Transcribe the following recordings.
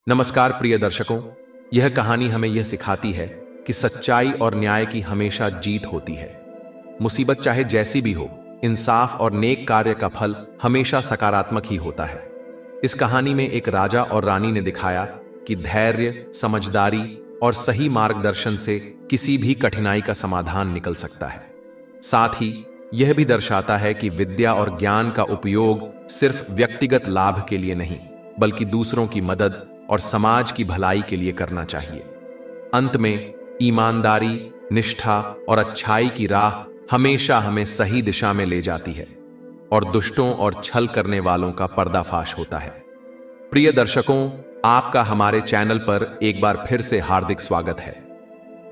नमस्कार प्रिय दर्शकों। यह कहानी हमें यह सिखाती है कि सच्चाई और न्याय की हमेशा जीत होती है। मुसीबत चाहे जैसी भी हो, इंसाफ और नेक कार्य का फल हमेशा सकारात्मक ही होता है। इस कहानी में एक राजा और रानी ने दिखाया कि धैर्य, समझदारी और सही मार्गदर्शन से किसी भी कठिनाई का समाधान निकल सकता है। साथ ही यह भी दर्शाता है कि विद्या और ज्ञान का उपयोग सिर्फ व्यक्तिगत लाभ के लिए नहीं, बल्कि दूसरों की मदद और समाज की भलाई के लिए करना चाहिए। अंत में ईमानदारी, निष्ठा और अच्छाई की राह हमेशा हमें सही दिशा में ले जाती है और दुष्टों और छल करने वालों का पर्दाफाश होता है। प्रिय दर्शकों, आपका हमारे चैनल पर एक बार फिर से हार्दिक स्वागत है।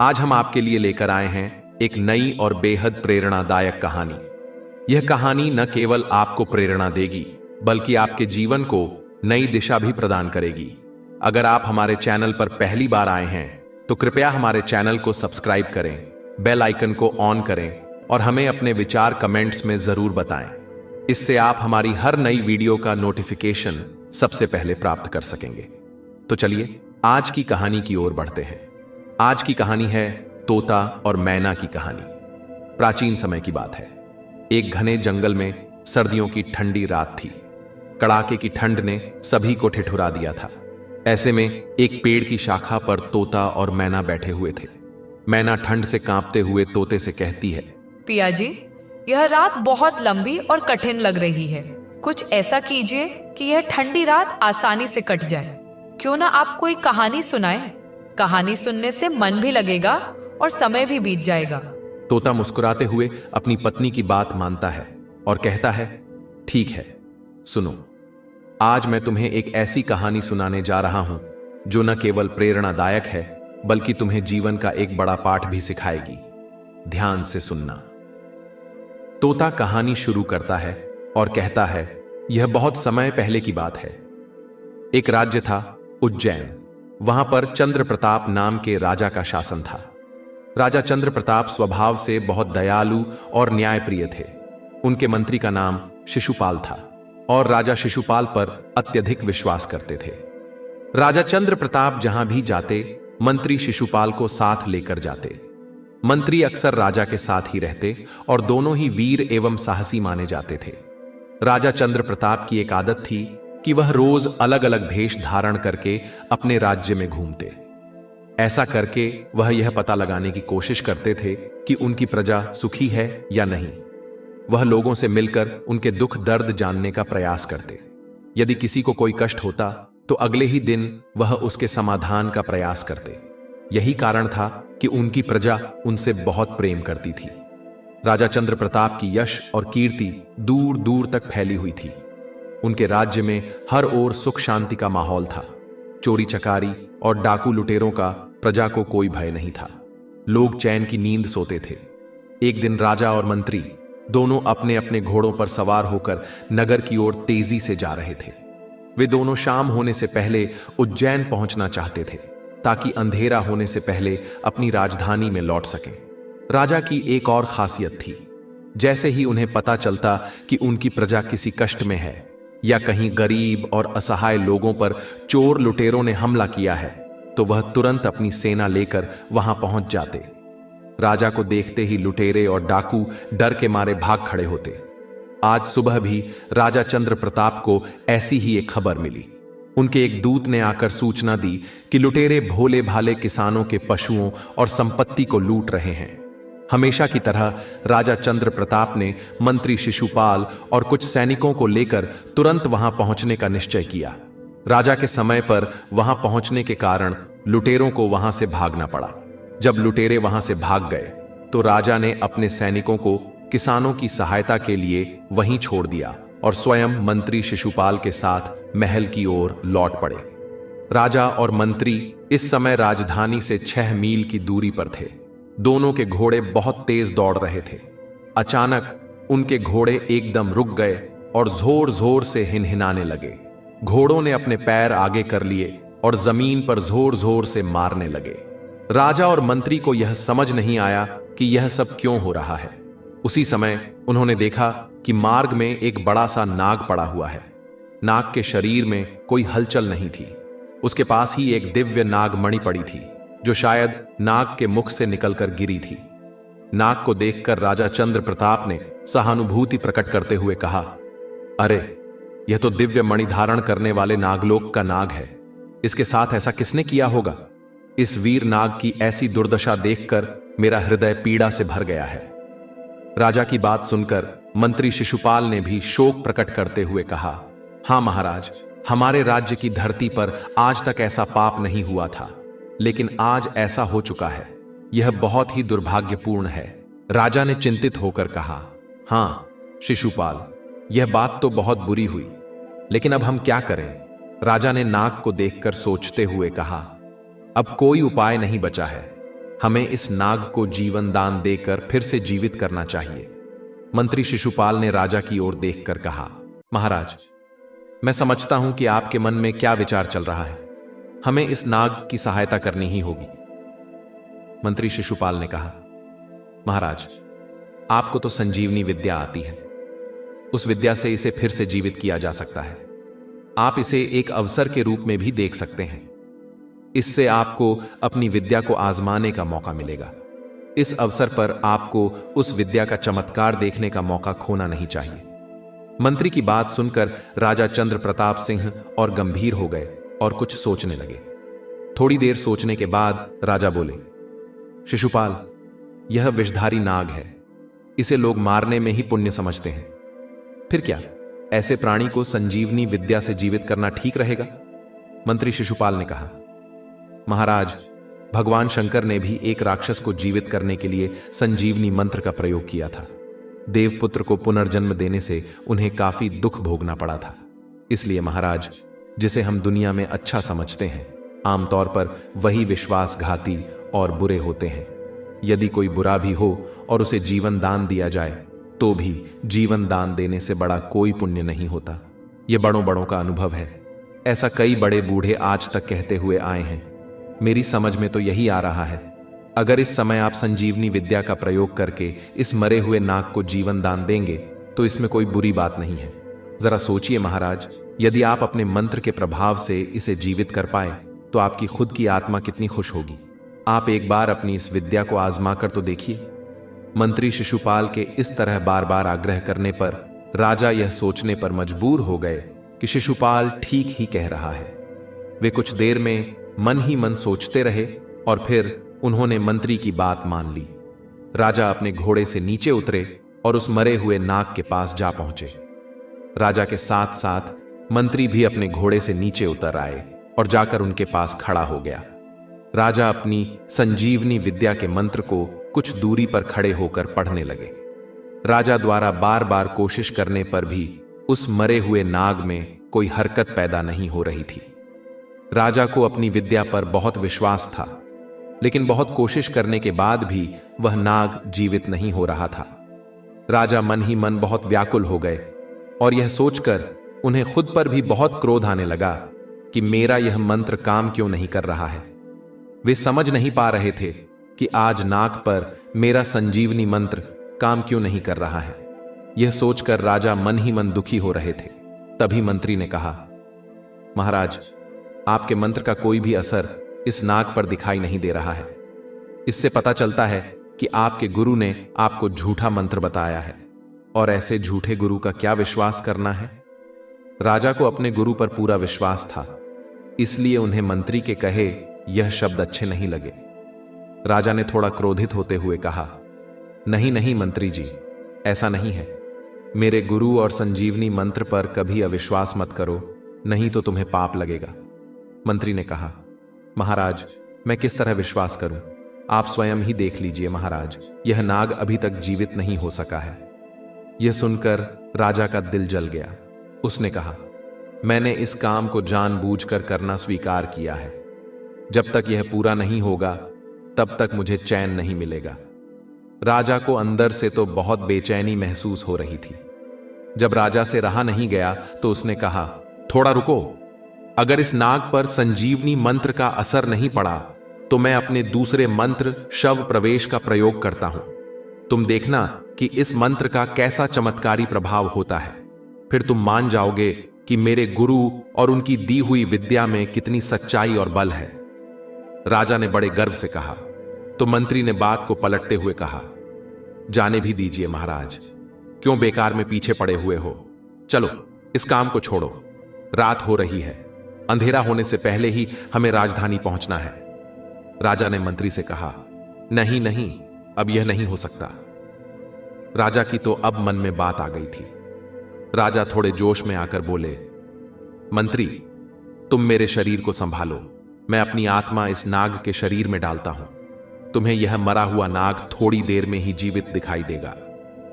आज हम आपके लिए लेकर आए हैं एक नई और बेहद प्रेरणादायक कहानी। यह कहानी न केवल आपको प्रेरणा देगी, बल्कि आपके जीवन को नई दिशा भी प्रदान करेगी। अगर आप हमारे चैनल पर पहली बार आए हैं तो कृपया हमारे चैनल को सब्सक्राइब करें, बेल आइकन को ऑन करें और हमें अपने विचार कमेंट्स में जरूर बताएं। इससे आप हमारी हर नई वीडियो का नोटिफिकेशन सबसे पहले प्राप्त कर सकेंगे। तो चलिए आज की कहानी की ओर बढ़ते हैं। आज की कहानी है तोता और मैना की कहानी। प्राचीन समय की बात है। एक घने जंगल में सर्दियों की ठंडी रात थी। कड़ाके की ठंड ने सभी को ठिठुरा दिया था। ऐसे में एक पेड़ की शाखा पर तोता और मैना बैठे हुए थे। मैना ठंड से कांपते हुए तोते से कहती है, पिया जी, यह रात बहुत लंबी और कठिन लग रही है। कुछ ऐसा कीजिए कि यह ठंडी रात आसानी से कट जाए। क्यों ना आप कोई कहानी सुनाएं? कहानी सुनने से मन भी लगेगा और समय भी बीत जाएगा। तोता मुस्कुराते हुए अपनी पत्नी की बात मानता है और कहता है, ठीक है, सुनो। आज मैं तुम्हें एक ऐसी कहानी सुनाने जा रहा हूं जो न केवल प्रेरणादायक है, बल्कि तुम्हें जीवन का एक बड़ा पाठ भी सिखाएगी। ध्यान से सुनना। तोता कहानी शुरू करता है और कहता है, यह बहुत समय पहले की बात है। एक राज्य था, उज्जैन। वहां पर चंद्र प्रताप नाम के राजा का शासन था। राजा चंद्र प्रताप स्वभाव से बहुत दयालु और न्यायप्रिय थे। उनके मंत्री का नाम शिशुपाल था और राजा शिशुपाल पर अत्यधिक विश्वास करते थे। राजा चंद्र प्रताप जहां भी जाते, मंत्री शिशुपाल को साथ लेकर जाते। मंत्री अक्सर राजा के साथ ही रहते और दोनों ही वीर एवं साहसी माने जाते थे। राजा चंद्र प्रताप की एक आदत थी कि वह रोज अलग अलग भेष धारण करके अपने राज्य में घूमते। ऐसा करके वह यह पता लगाने की कोशिश करते थे कि उनकी प्रजा सुखी है या नहीं। वह लोगों से मिलकर उनके दुख दर्द जानने का प्रयास करते। यदि किसी को कोई कष्ट होता तो अगले ही दिन वह उसके समाधान का प्रयास करते। यही कारण था कि उनकी प्रजा उनसे बहुत प्रेम करती थी। राजा चंद्र प्रताप की यश और कीर्ति दूर दूर तक फैली हुई थी। उनके राज्य में हर ओर सुख शांति का माहौल था। चोरी चकारी और डाकू लुटेरों का प्रजा को कोई भय नहीं था। लोग चैन की नींद सोते थे। एक दिन राजा और मंत्री दोनों अपने अपने घोड़ों पर सवार होकर नगर की ओर तेजी से जा रहे थे। वे दोनों शाम होने से पहले उज्जैन पहुंचना चाहते थे, ताकि अंधेरा होने से पहले अपनी राजधानी में लौट सकें। राजा की एक और खासियत थी। जैसे ही उन्हें पता चलता कि उनकी प्रजा किसी कष्ट में है या कहीं गरीब और असहाय लोगों पर चोर लुटेरों ने हमला किया है, तो वह तुरंत अपनी सेना लेकर वहां पहुंच जाते। राजा को देखते ही लुटेरे और डाकू डर के मारे भाग खड़े होते। आज सुबह भी राजा चंद्र प्रताप को ऐसी ही एक खबर मिली। उनके एक दूत ने आकर सूचना दी कि लुटेरे भोले भाले किसानों के पशुओं और संपत्ति को लूट रहे हैं। हमेशा की तरह राजा चंद्र प्रताप ने मंत्री शिशुपाल और कुछ सैनिकों को लेकर तुरंत वहां पहुंचने का निश्चय किया। राजा के समय पर वहां पहुंचने के कारण लुटेरों को वहां से भागना पड़ा। जब लुटेरे वहां से भाग गए तो राजा ने अपने सैनिकों को किसानों की सहायता के लिए वहीं छोड़ दिया और स्वयं मंत्री शिशुपाल के साथ महल की ओर लौट पड़े। राजा और मंत्री इस समय राजधानी से 6 मील की दूरी पर थे। दोनों के घोड़े बहुत तेज दौड़ रहे थे। अचानक उनके घोड़े एकदम रुक गए और जोर जोर से हिनहिनाने लगे। घोड़ों ने अपने पैर आगे कर लिए और जमीन पर जोर जोर से मारने लगे। राजा और मंत्री को यह समझ नहीं आया कि यह सब क्यों हो रहा है। उसी समय उन्होंने देखा कि मार्ग में एक बड़ा सा नाग पड़ा हुआ है। नाग के शरीर में कोई हलचल नहीं थी। उसके पास ही एक दिव्य नागमणि पड़ी थी जो शायद नाग के मुख से निकलकर गिरी थी। नाग को देखकर राजा चंद्र प्रताप ने सहानुभूति प्रकट करते हुए कहा, अरे, यह तो दिव्य मणि धारण करने वाले नागलोक का नाग है। इसके साथ ऐसा किसने किया होगा? इस वीर नाग की ऐसी दुर्दशा देखकर मेरा हृदय पीड़ा से भर गया है। राजा की बात सुनकर मंत्री शिशुपाल ने भी शोक प्रकट करते हुए कहा, हां महाराज, हमारे राज्य की धरती पर आज तक ऐसा पाप नहीं हुआ था, लेकिन आज ऐसा हो चुका है। यह बहुत ही दुर्भाग्यपूर्ण है। राजा ने चिंतित होकर कहा, हां शिशुपाल, यह बात तो बहुत बुरी हुई, लेकिन अब हम क्या करें? राजा ने नाग को देखकर सोचते हुए कहा, अब कोई उपाय नहीं बचा है। हमें इस नाग को जीवन दान देकर फिर से जीवित करना चाहिए। मंत्री शिशुपाल ने राजा की ओर देखकर कहा, महाराज, मैं समझता हूं कि आपके मन में क्या विचार चल रहा है। हमें इस नाग की सहायता करनी ही होगी। मंत्री शिशुपाल ने कहा, महाराज, आपको तो संजीवनी विद्या आती है। उस विद्या से इसे फिर से जीवित किया जा सकता है। आप इसे एक अवसर के रूप में भी देख सकते हैं। इससे आपको अपनी विद्या को आजमाने का मौका मिलेगा। इस अवसर पर आपको उस विद्या का चमत्कार देखने का मौका खोना नहीं चाहिए। मंत्री की बात सुनकर राजा चंद्र प्रताप सिंह और गंभीर हो गए और कुछ सोचने लगे। थोड़ी देर सोचने के बाद राजा बोले, शिशुपाल, यह विषधारी नाग है। इसे लोग मारने में ही पुण्य समझते हैं। फिर क्या ऐसे प्राणी को संजीवनी विद्या से जीवित करना ठीक रहेगा? मंत्री शिशुपाल ने कहा, महाराज, भगवान शंकर ने भी एक राक्षस को जीवित करने के लिए संजीवनी मंत्र का प्रयोग किया था। देवपुत्र को पुनर्जन्म देने से उन्हें काफी दुख भोगना पड़ा था। इसलिए महाराज, जिसे हम दुनिया में अच्छा समझते हैं, आमतौर पर वही विश्वासघाती और बुरे होते हैं। यदि कोई बुरा भी हो और उसे जीवन दान दिया जाए, तो भी जीवन दान देने से बड़ा कोई पुण्य नहीं होता। यह बड़ों बड़ों का अनुभव है। ऐसा कई बड़े बूढ़े आज तक कहते हुए आए हैं। मेरी समझ में तो यही आ रहा है। अगर इस समय आप संजीवनी विद्या का प्रयोग करके इस मरे हुए नाग को जीवन दान देंगे तो इसमें कोई बुरी बात नहीं है। जरा सोचिए महाराज, यदि आप अपने मंत्र के प्रभाव से इसे जीवित कर पाए तो आपकी खुद की आत्मा कितनी खुश होगी। आप एक बार अपनी इस विद्या को आजमा कर तो देखिए। मंत्री शिशुपाल के इस तरह बार बार आग्रह करने पर राजा यह सोचने पर मजबूर हो गए कि शिशुपाल ठीक ही कह रहा है। वे कुछ देर में मन ही मन सोचते रहे और फिर उन्होंने मंत्री की बात मान ली। राजा अपने घोड़े से नीचे उतरे और उस मरे हुए नाग के पास जा पहुंचे। राजा के साथ साथ मंत्री भी अपने घोड़े से नीचे उतर आए और जाकर उनके पास खड़ा हो गया। राजा अपनी संजीवनी विद्या के मंत्र को कुछ दूरी पर खड़े होकर पढ़ने लगे। राजा द्वारा बार बार कोशिश करने पर भी उस मरे हुए नाग में कोई हरकत पैदा नहीं हो रही थी। राजा को अपनी विद्या पर बहुत विश्वास था, लेकिन बहुत कोशिश करने के बाद भी वह नाग जीवित नहीं हो रहा था। राजा मन ही मन बहुत व्याकुल हो गए और यह सोचकर उन्हें खुद पर भी बहुत क्रोध आने लगा कि मेरा यह मंत्र काम क्यों नहीं कर रहा है। वे समझ नहीं पा रहे थे कि आज नाग पर मेरा संजीवनी मंत्र काम क्यों नहीं कर रहा है। यह सोचकर राजा मन ही मन दुखी हो रहे थे। तभी मंत्री ने कहा, महाराज, आपके मंत्र का कोई भी असर इस नाग पर दिखाई नहीं दे रहा है। इससे पता चलता है कि आपके गुरु ने आपको झूठा मंत्र बताया है, और ऐसे झूठे गुरु का क्या विश्वास करना है। राजा को अपने गुरु पर पूरा विश्वास था, इसलिए उन्हें मंत्री के कहे यह शब्द अच्छे नहीं लगे। राजा ने थोड़ा क्रोधित होते हुए कहा, नहीं नहीं मंत्री जी, ऐसा नहीं है। मेरे गुरु और संजीवनी मंत्र पर कभी अविश्वास मत करो, नहीं तो तुम्हें पाप लगेगा। मंत्री ने कहा, महाराज, मैं किस तरह विश्वास करूं? आप स्वयं ही देख लीजिए महाराज, यह नाग अभी तक जीवित नहीं हो सका है। यह सुनकर राजा का दिल जल गया। उसने कहा, मैंने इस काम को जानबूझकर करना स्वीकार किया है। जब तक यह पूरा नहीं होगा तब तक मुझे चैन नहीं मिलेगा। राजा को अंदर से तो बहुत बेचैनी महसूस हो रही थी। जब राजा से रहा नहीं गया तो उसने कहा, थोड़ा रुको। अगर इस नाग पर संजीवनी मंत्र का असर नहीं पड़ा तो मैं अपने दूसरे मंत्र शव प्रवेश का प्रयोग करता हूं। तुम देखना कि इस मंत्र का कैसा चमत्कारी प्रभाव होता है। फिर तुम मान जाओगे कि मेरे गुरु और उनकी दी हुई विद्या में कितनी सच्चाई और बल है। राजा ने बड़े गर्व से कहा। तो मंत्री ने बात को पलटते हुए कहा, जाने भी दीजिए महाराज, क्यों बेकार में पीछे पड़े हुए हो। चलो इस काम को छोड़ो, रात हो रही है, अंधेरा होने से पहले ही हमें राजधानी पहुंचना है। राजा ने मंत्री से कहा, नहीं नहीं, अब यह नहीं हो सकता। राजा की तो अब मन में बात आ गई थी। राजा थोड़े जोश में आकर बोले, मंत्री तुम मेरे शरीर को संभालो, मैं अपनी आत्मा इस नाग के शरीर में डालता हूं। तुम्हें यह मरा हुआ नाग थोड़ी देर में ही जीवित दिखाई देगा।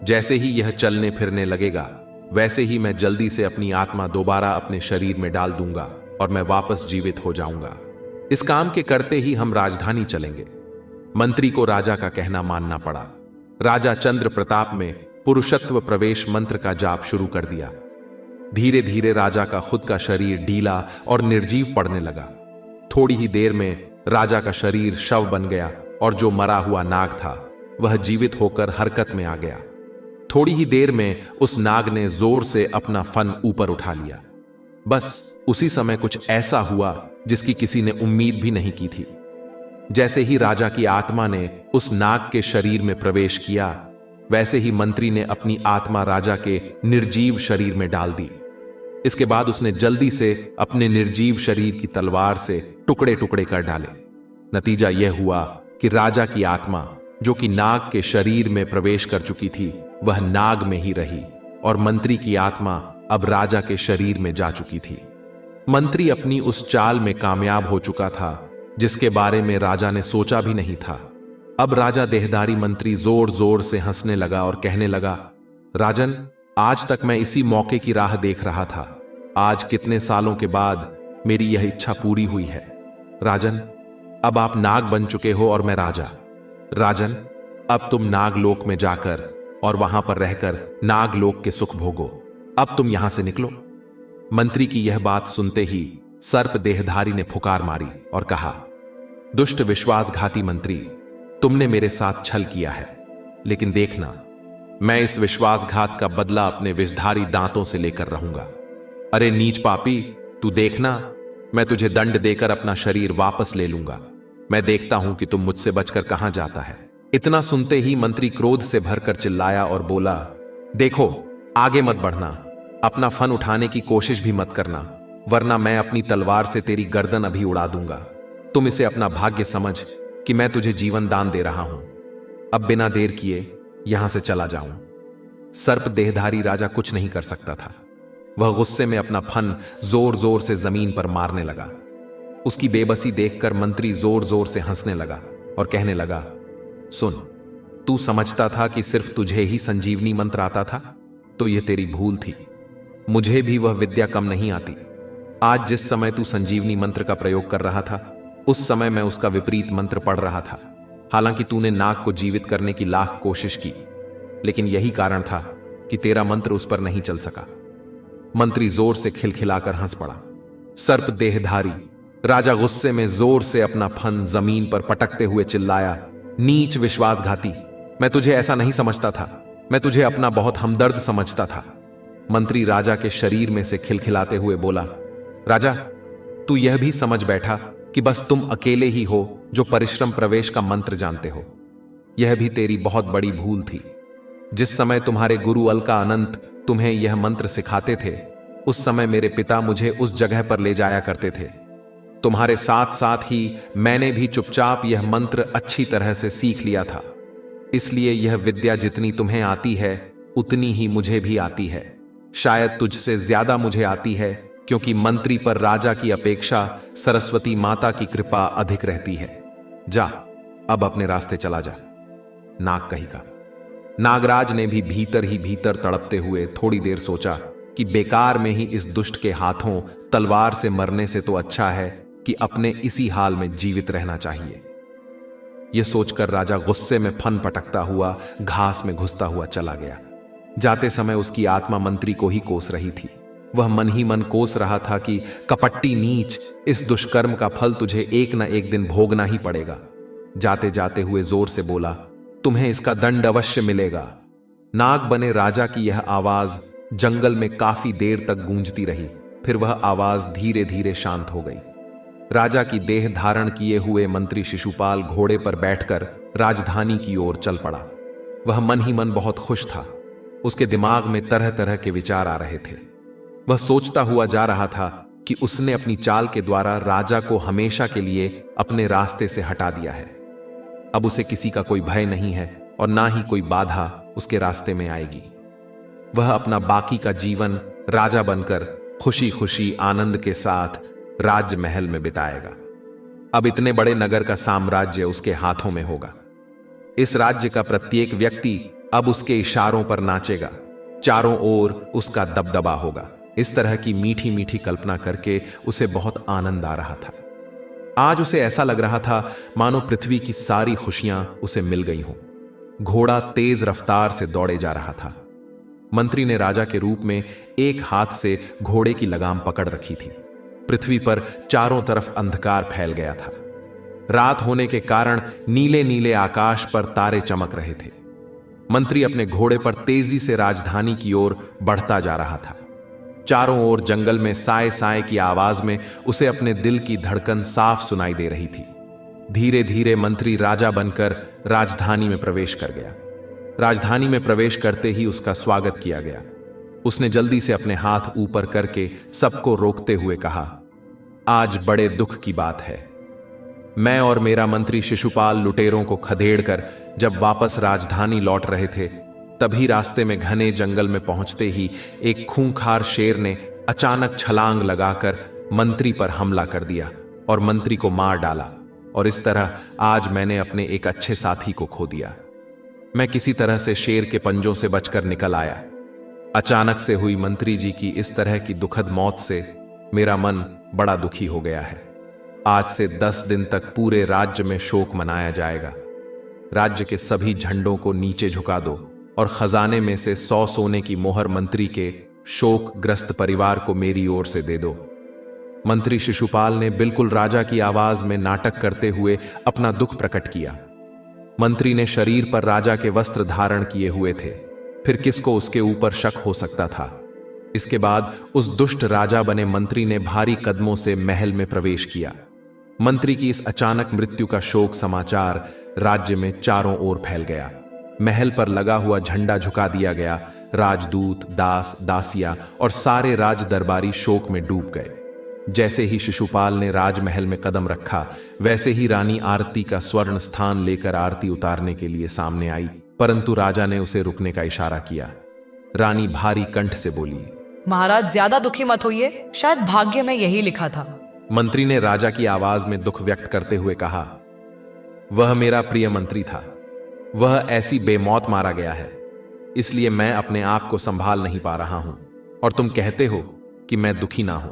जैसे ही यह चलने फिरने लगेगा, वैसे ही मैं जल्दी से अपनी आत्मा दोबारा अपने शरीर में डाल दूंगा और मैं वापस जीवित हो जाऊंगा। इस काम के करते ही हम राजधानी चलेंगे। मंत्री को राजा का कहना मानना पड़ा। राजा चंद्र प्रताप में पुरुषत्व प्रवेश मंत्र का जाप शुरू कर दिया। धीरे धीरे राजा का खुद का शरीर ढीला और निर्जीव पड़ने लगा। थोड़ी ही देर में राजा का शरीर शव बन गया और जो मरा हुआ नाग था वह जीवित होकर हरकत में आ गया। थोड़ी ही देर में उस नाग ने जोर से अपना फन ऊपर उठा लिया। बस उसी समय कुछ ऐसा हुआ जिसकी किसी ने उम्मीद भी नहीं की थी। जैसे ही राजा की आत्मा ने उस नाग के शरीर में प्रवेश किया, वैसे ही मंत्री ने अपनी आत्मा राजा के निर्जीव शरीर में डाल दी। इसके बाद उसने जल्दी से अपने निर्जीव शरीर की तलवार से टुकड़े टुकड़े कर डाले। नतीजा यह हुआ कि राजा की आत्मा, जो कि नाग के शरीर में प्रवेश कर चुकी थी, वह नाग में ही रही और मंत्री की आत्मा अब राजा के शरीर में जा चुकी थी। मंत्री अपनी उस चाल में कामयाब हो चुका था जिसके बारे में राजा ने सोचा भी नहीं था। अब राजा देहधारी मंत्री जोर जोर से हंसने लगा और कहने लगा, राजन, आज तक मैं इसी मौके की राह देख रहा था। आज कितने सालों के बाद मेरी यह इच्छा पूरी हुई है। राजन, अब आप नाग बन चुके हो और मैं राजा। राजन, अब तुम नागलोक में जाकर और वहां पर रहकर नागलोक के सुख भोगो। अब तुम यहां से निकलो। मंत्री की यह बात सुनते ही सर्प देहधारी ने फुकार मारी और कहा, दुष्ट विश्वासघाती मंत्री, तुमने मेरे साथ छल किया है, लेकिन देखना, मैं इस विश्वासघात का बदला अपने विषधारी दांतों से लेकर रहूंगा। अरे नीच पापी, तू देखना, मैं तुझे दंड देकर अपना शरीर वापस ले लूंगा। मैं देखता हूं कि तुम मुझसे बचकर कहां जाता है। इतना सुनते ही मंत्री क्रोध से भरकर चिल्लाया और बोला, देखो, आगे मत बढ़ना, अपना फन उठाने की कोशिश भी मत करना, वरना मैं अपनी तलवार से तेरी गर्दन अभी उड़ा दूंगा। तुम इसे अपना भाग्य समझ कि मैं तुझे जीवन दान दे रहा हूं। अब बिना देर किए यहां से चला जाऊं। सर्प देहधारी राजा कुछ नहीं कर सकता था। वह गुस्से में अपना फन जोर जोर से जमीन पर मारने लगा। उसकी बेबसी देखकर मंत्री जोर जोर से हंसने लगा और कहने लगा, सुन, तू समझता था कि सिर्फ तुझे ही संजीवनी मंत्र आता था, तो यह तेरी भूल थी। मुझे भी वह विद्या कम नहीं आती। आज जिस समय तू संजीवनी मंत्र का प्रयोग कर रहा था, उस समय मैं उसका विपरीत मंत्र पढ़ रहा था। हालांकि तूने नाग को जीवित करने की लाख कोशिश की, लेकिन यही कारण था कि तेरा मंत्र उस पर नहीं चल सका। मंत्री जोर से खिलखिलाकर हंस पड़ा। सर्प देहधारी राजा गुस्से में जोर से अपना फन जमीन पर पटकते हुए चिल्लाया, नीच विश्वासघाती, मैं तुझे ऐसा नहीं समझता था, मैं तुझे अपना बहुत हमदर्द समझता था। मंत्री राजा के शरीर में से खिलखिलाते हुए बोला, राजा, तू यह भी समझ बैठा कि बस तुम अकेले ही हो जो परिश्रम प्रवेश का मंत्र जानते हो। यह भी तेरी बहुत बड़ी भूल थी। जिस समय तुम्हारे गुरु अलका अनंत तुम्हें यह मंत्र सिखाते थे, उस समय मेरे पिता मुझे उस जगह पर ले जाया करते थे। तुम्हारे साथ साथ ही मैंने भी चुपचाप यह मंत्र अच्छी तरह से सीख लिया था। इसलिए यह विद्या जितनी तुम्हें आती है, उतनी ही मुझे भी आती है। शायद तुझसे ज्यादा मुझे आती है, क्योंकि मंत्री पर राजा की अपेक्षा सरस्वती माता की कृपा अधिक रहती है। जा, अब अपने रास्ते चला जा। नाग कही का। नागराज ने भी भीतर तड़पते हुए थोड़ी देर सोचा कि बेकार में ही इस दुष्ट के हाथों तलवार से मरने से तो अच्छा है कि अपने इसी हाल में जीवित रहना चाहिए। यह सोचकर राजा गुस्से में फन पटकता हुआ घास में घुसता हुआ चला गया। जाते समय उसकी आत्मा मंत्री को ही कोस रही थी। वह मन ही मन कोस रहा था कि कपट्टी नीच, इस दुष्कर्म का फल तुझे एक न एक दिन भोगना ही पड़ेगा। जाते जाते हुए जोर से बोला, तुम्हें इसका दंड अवश्य मिलेगा। नाग बने राजा की यह आवाज जंगल में काफी देर तक गूंजती रही। फिर वह आवाज धीरे धीरे शांत हो गई। राजा की देह धारण किए हुए मंत्री शिशुपाल घोड़े पर बैठकर राजधानी की ओर चल पड़ा। वह मन ही मन बहुत खुश था। उसके दिमाग में तरह तरह के विचार आ रहे थे। वह सोचता हुआ जा रहा था कि उसने अपनी चाल के द्वारा राजा को हमेशा के लिए अपने रास्ते से हटा दिया है। अब उसे किसी का कोई भय नहीं है और ना ही कोई बाधा उसके रास्ते में आएगी। वह अपना बाकी का जीवन राजा बनकर खुशी खुशी आनंद के साथ राजमहल में बिताएगा। अब इतने बड़े नगर का साम्राज्य उसके हाथों में होगा। इस राज्य का प्रत्येक व्यक्ति अब उसके इशारों पर नाचेगा। चारों ओर उसका दबदबा होगा। इस तरह की मीठी मीठी कल्पना करके उसे बहुत आनंद आ रहा था। आज उसे ऐसा लग रहा था मानो पृथ्वी की सारी खुशियां उसे मिल गई हों। घोड़ा तेज रफ्तार से दौड़े जा रहा था। मंत्री ने राजा के रूप में एक हाथ से घोड़े की लगाम पकड़ रखी थी। पृथ्वी पर चारों तरफ अंधकार फैल गया था। रात होने के कारण नीले नीले आकाश पर तारे चमक रहे थे। मंत्री अपने घोड़े पर तेजी से राजधानी की ओर बढ़ता जा रहा था। चारों ओर जंगल में साए साए की आवाज में उसे अपने दिल की धड़कन साफ सुनाई दे रही थी। धीरे धीरे मंत्री राजा बनकर राजधानी में प्रवेश कर गया। राजधानी में प्रवेश करते ही उसका स्वागत किया गया। उसने जल्दी से अपने हाथ ऊपर करके सबको रोकते हुए कहा, आज बड़े दुख की बात है। मैं और मेरा मंत्री शिशुपाल लुटेरों को खदेड़कर जब वापस राजधानी लौट रहे थे, तभी रास्ते में घने जंगल में पहुंचते ही एक खूंखार शेर ने अचानक छलांग लगाकर मंत्री पर हमला कर दिया और मंत्री को मार डाला। और इस तरह आज मैंने अपने एक अच्छे साथी को खो दिया। मैं किसी तरह से शेर के पंजों से बचकर निकल आया। अचानक से हुई मंत्री जी की इस तरह की दुखद मौत से मेरा मन बड़ा दुखी हो गया है। आज से 10 दिन तक पूरे राज्य में शोक मनाया जाएगा। राज्य के सभी झंडों को नीचे झुका दो और खजाने में से 100 सोने की मोहर मंत्री के शोकग्रस्त परिवार को मेरी ओर से दे दो। मंत्री शिशुपाल ने बिल्कुल राजा की आवाज में नाटक करते हुए अपना दुख प्रकट किया। मंत्री ने शरीर पर राजा के वस्त्र धारण किए हुए थे, फिर किसको उसके ऊपर शक हो सकता था। इसके बाद उस दुष्ट राजा बने मंत्री ने भारी कदमों से महल में प्रवेश किया। मंत्री की इस अचानक मृत्यु का शोक समाचार राज्य में चारों ओर फैल गया। महल पर लगा हुआ झंडा झुका दिया गया। राजदूत, दास, दासियां और सारे राज दरबारी शोक में डूब गए। जैसे ही शिशुपाल ने राजमहल में कदम रखा, वैसे ही रानी आरती का स्वर्ण स्थान लेकर आरती उतारने के लिए सामने आई, परंतु राजा ने उसे रुकने का इशारा किया। रानी भारी कंठ से बोली, महाराज ज्यादा दुखी मत होइए, शायद भाग्य में यही लिखा था। मंत्री ने राजा की आवाज में दुख व्यक्त करते हुए कहा, वह मेरा प्रिय मंत्री था। वह ऐसी बेमौत मारा गया है, इसलिए मैं अपने आप को संभाल नहीं पा रहा हूं और तुम कहते हो कि मैं दुखी ना हूं।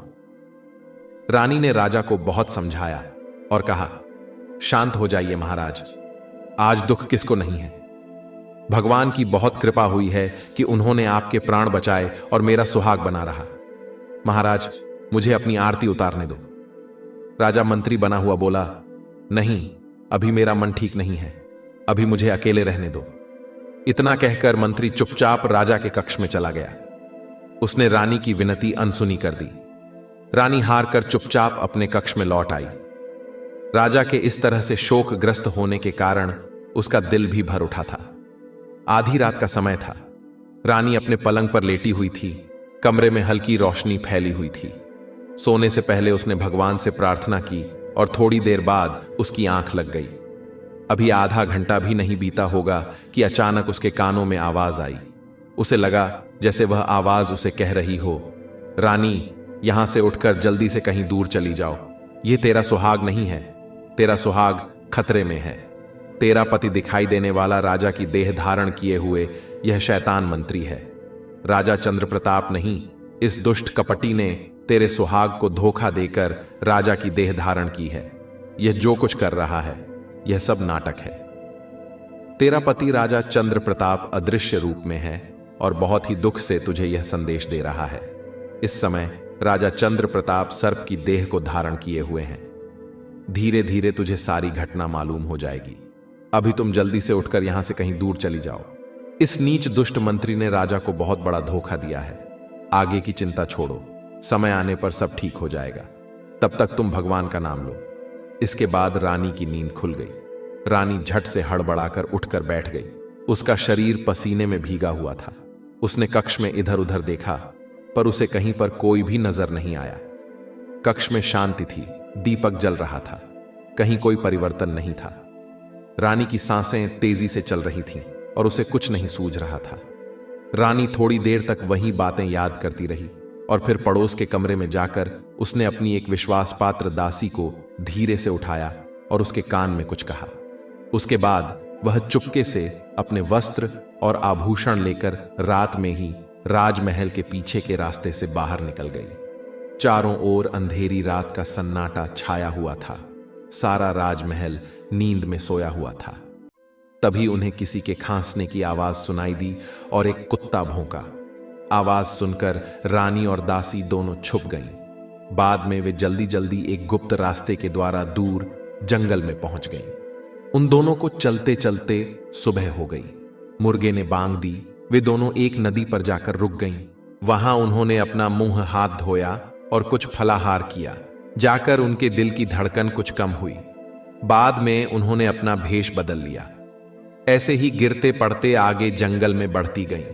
रानी ने राजा को बहुत समझाया और कहा, शांत हो जाइए महाराज, आज दुख किसको नहीं है। भगवान की बहुत कृपा हुई है कि उन्होंने आपके प्राण बचाए और मेरा सुहाग बना रहा। महाराज, मुझे अपनी आरती उतारने दो। राजा मंत्री बना हुआ बोला, नहीं, अभी मेरा मन ठीक नहीं है, अभी मुझे अकेले रहने दो। इतना कहकर मंत्री चुपचाप राजा के कक्ष में चला गया। उसने रानी की विनती अनसुनी कर दी। रानी हार कर चुपचाप अपने कक्ष में लौट आई। राजा के इस तरह से शोकग्रस्त होने के कारण उसका दिल भी भर उठा था। आधी रात का समय था। रानी अपने पलंग पर लेटी हुई थी। कमरे में हल्की रोशनी फैली हुई थी। सोने से पहले उसने भगवान से प्रार्थना की और थोड़ी देर बाद उसकी आंख लग गई। अभी आधा घंटा भी नहीं बीता होगा कि अचानक उसके कानों में आवाज आई। उसे लगा जैसे वह आवाज उसे कह रही हो, रानी, यहां से उठकर जल्दी से कहीं दूर चली जाओ। यह तेरा सुहाग नहीं है, तेरा सुहाग खतरे में है। तेरा पति दिखाई देने वाला राजा की देह धारण किए हुए यह शैतान मंत्री है। राजा चंद्रप्रताप नहीं, इस दुष्ट कपटी ने तेरे सुहाग को धोखा देकर राजा की देह धारण की है। यह जो कुछ कर रहा है, यह सब नाटक है। तेरा पति राजा चंद्रप्रताप अदृश्य रूप में है और बहुत ही दुख से तुझे यह संदेश दे रहा है। इस समय राजा चंद्रप्रताप सर्प की देह को धारण किए हुए हैं। धीरे धीरे तुझे सारी घटना मालूम हो जाएगी। अभी तुम जल्दी से उठकर यहां से कहीं दूर चली जाओ। इस नीच दुष्ट मंत्री ने राजा को बहुत बड़ा धोखा दिया है। आगे की चिंता छोड़ो, समय आने पर सब ठीक हो जाएगा, तब तक तुम भगवान का नाम लो। इसके बाद रानी की नींद खुल गई। रानी झट से हड़बड़ाकर उठकर बैठ गई। उसका शरीर पसीने में भीगा हुआ था। उसने कक्ष में इधर उधर देखा, पर उसे कहीं पर कोई भी नजर नहीं आया। कक्ष में शांति थी, दीपक जल रहा था, कहीं कोई परिवर्तन नहीं था। रानी की सांसें तेजी से चल रही थीं और उसे कुछ नहीं सूझ रहा था। रानी थोड़ी देर तक वही बातें याद करती रही और फिर पड़ोस के कमरे में जाकर उसने अपनी एक विश्वास पात्र दासी को धीरे से उठाया और उसके कान में कुछ कहा। उसके बाद वह चुपके से अपने वस्त्र और आभूषण लेकर रात में ही राजमहल के पीछे के रास्ते से बाहर निकल गई। चारों ओर अंधेरी रात का सन्नाटा छाया हुआ था। सारा राजमहल नींद में सोया हुआ था। तभी उन्हें किसी के खांसने की आवाज सुनाई दी और एक कुत्ता भौंका। आवाज सुनकर रानी और दासी दोनों छुप गईं। बाद में वे जल्दी जल्दी एक गुप्त रास्ते के द्वारा दूर जंगल में पहुंच गईं। उन दोनों को चलते चलते सुबह हो गई। मुर्गे ने बांग दी। वे दोनों एक नदी पर जाकर रुक गईं। वहां उन्होंने अपना मुंह हाथ धोया और कुछ फलाहार किया। जाकर उनके दिल की धड़कन कुछ कम हुई। बाद में उन्होंने अपना भेष बदल लिया। ऐसे ही गिरते पड़ते आगे जंगल में बढ़ती गईं।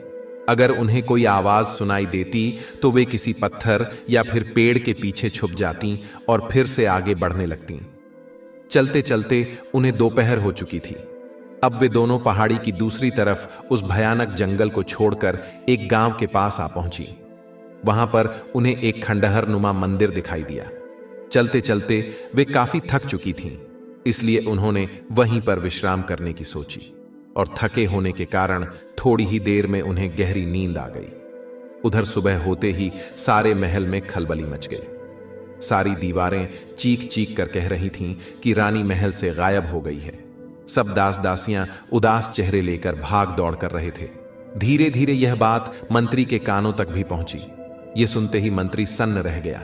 अगर उन्हें कोई आवाज सुनाई देती तो वे किसी पत्थर या फिर पेड़ के पीछे छुप जातीं और फिर से आगे बढ़ने लगतीं। चलते चलते उन्हें दोपहर हो चुकी थी। अब वे दोनों पहाड़ी की दूसरी तरफ उस भयानक जंगल को छोड़कर एक गांव के पास आ पहुंची। वहां पर उन्हें एक खंडहर नुमा मंदिर दिखाई दिया। चलते चलते वे काफी थक चुकी थीं, इसलिए उन्होंने वहीं पर विश्राम करने की सोची और थके होने के कारण थोड़ी ही देर में उन्हें गहरी नींद आ गई। उधर सुबह होते ही सारे महल में खलबली मच गई। सारी दीवारें चीख चीख कर कह रही थीं कि रानी महल से गायब हो गई है। सब दास दासियां उदास चेहरे लेकर भाग दौड़ कर रहे थे। धीरे धीरे यह बात मंत्री के कानों तक भी पहुंची। यह सुनते ही मंत्री सन्न रह गया।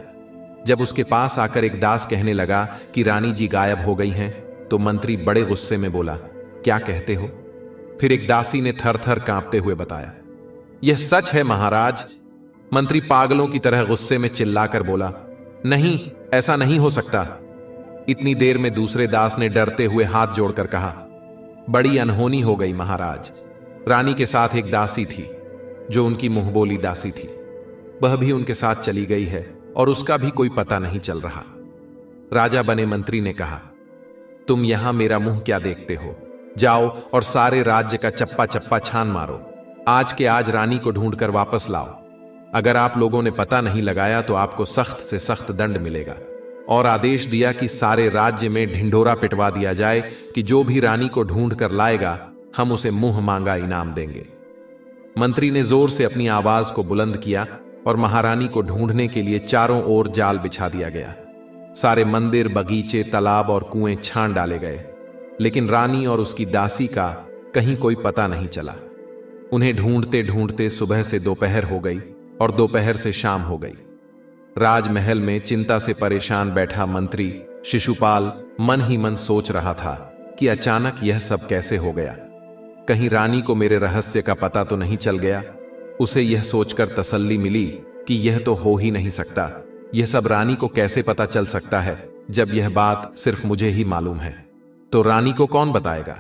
जब उसके पास आकर एक दास कहने लगा कि रानी जी गायब हो गई हैं, तो मंत्री बड़े गुस्से में बोला, क्या कहते हो? फिर एक दासी ने थर थर कांपते हुए बताया, यह सच है महाराज। मंत्री पागलों की तरह गुस्से में चिल्लाकर बोला, नहीं, ऐसा नहीं हो सकता। इतनी देर में दूसरे दास ने डरते हुए हाथ जोड़कर कहा, बड़ी अनहोनी हो गई महाराज। रानी के साथ एक दासी थी जो उनकी मुंहबोली दासी थी। वह भी उनके साथ चली गई है और उसका भी कोई पता नहीं चल रहा। राजा बने मंत्री ने कहा, तुम यहां मेरा मुंह क्या देखते हो? जाओ और सारे राज्य का चप्पा चप्पा छान मारो। आज के आज रानी को ढूंढकर वापस लाओ। अगर आप लोगों ने पता नहीं लगाया तो आपको सख्त से सख्त दंड मिलेगा। और आदेश दिया कि सारे राज्य में ढिंढोरा पिटवा दिया जाए कि जो भी रानी को ढूंढ कर लाएगा हम उसे मुंह मांगा इनाम देंगे। मंत्री ने जोर से अपनी आवाज को बुलंद किया और महारानी को ढूंढने के लिए चारों ओर जाल बिछा दिया गया। सारे मंदिर, बगीचे, तालाब और कुएं छान डाले गए, लेकिन रानी और उसकी दासी का कहीं कोई पता नहीं चला। उन्हें ढूंढते ढूंढते सुबह से दोपहर हो गई और दोपहर से शाम हो गई। राजमहल में चिंता से परेशान बैठा मंत्री शिशुपाल मन ही मन सोच रहा था कि अचानक यह सब कैसे हो गया। कहीं रानी को मेरे रहस्य का पता तो नहीं चल गया। उसे यह सोचकर तसल्ली मिली कि यह तो हो ही नहीं सकता। यह सब रानी को कैसे पता चल सकता है जब यह बात सिर्फ मुझे ही मालूम है? तो रानी को कौन बताएगा?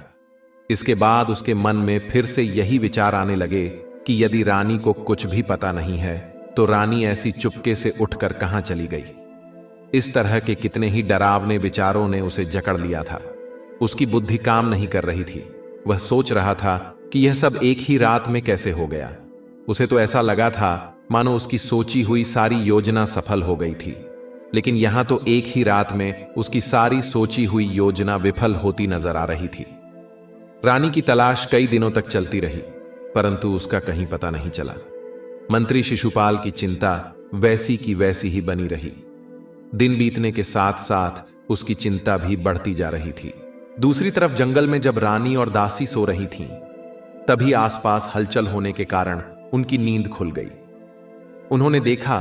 इसके बाद उसके मन में फिर से यही विचार आने लगे कि यदि रानी को कुछ भी पता नहीं है तो रानी ऐसी चुपके से उठकर कहां चली गई। इस तरह के कितने ही डरावने विचारों ने उसे जकड़ लिया था। उसकी बुद्धि काम नहीं कर रही थी। वह सोच रहा था कि यह सब एक ही रात में कैसे हो गया। उसे तो ऐसा लगा था मानो उसकी सोची हुई सारी योजना सफल हो गई थी, लेकिन यहां तो एक ही रात में उसकी सारी सोची हुई योजना विफल होती नजर आ रही थी। रानी की तलाश कई दिनों तक चलती रही, परंतु उसका कहीं पता नहीं चला। मंत्री शिशुपाल की चिंता वैसी की वैसी ही बनी रही। दिन बीतने के साथ साथ उसकी चिंता भी बढ़ती जा रही थी। दूसरी तरफ जंगल में जब रानी और दासी सो रही थीं, तभी आसपास हलचल होने के कारण उनकी नींद खुल गई। उन्होंने देखा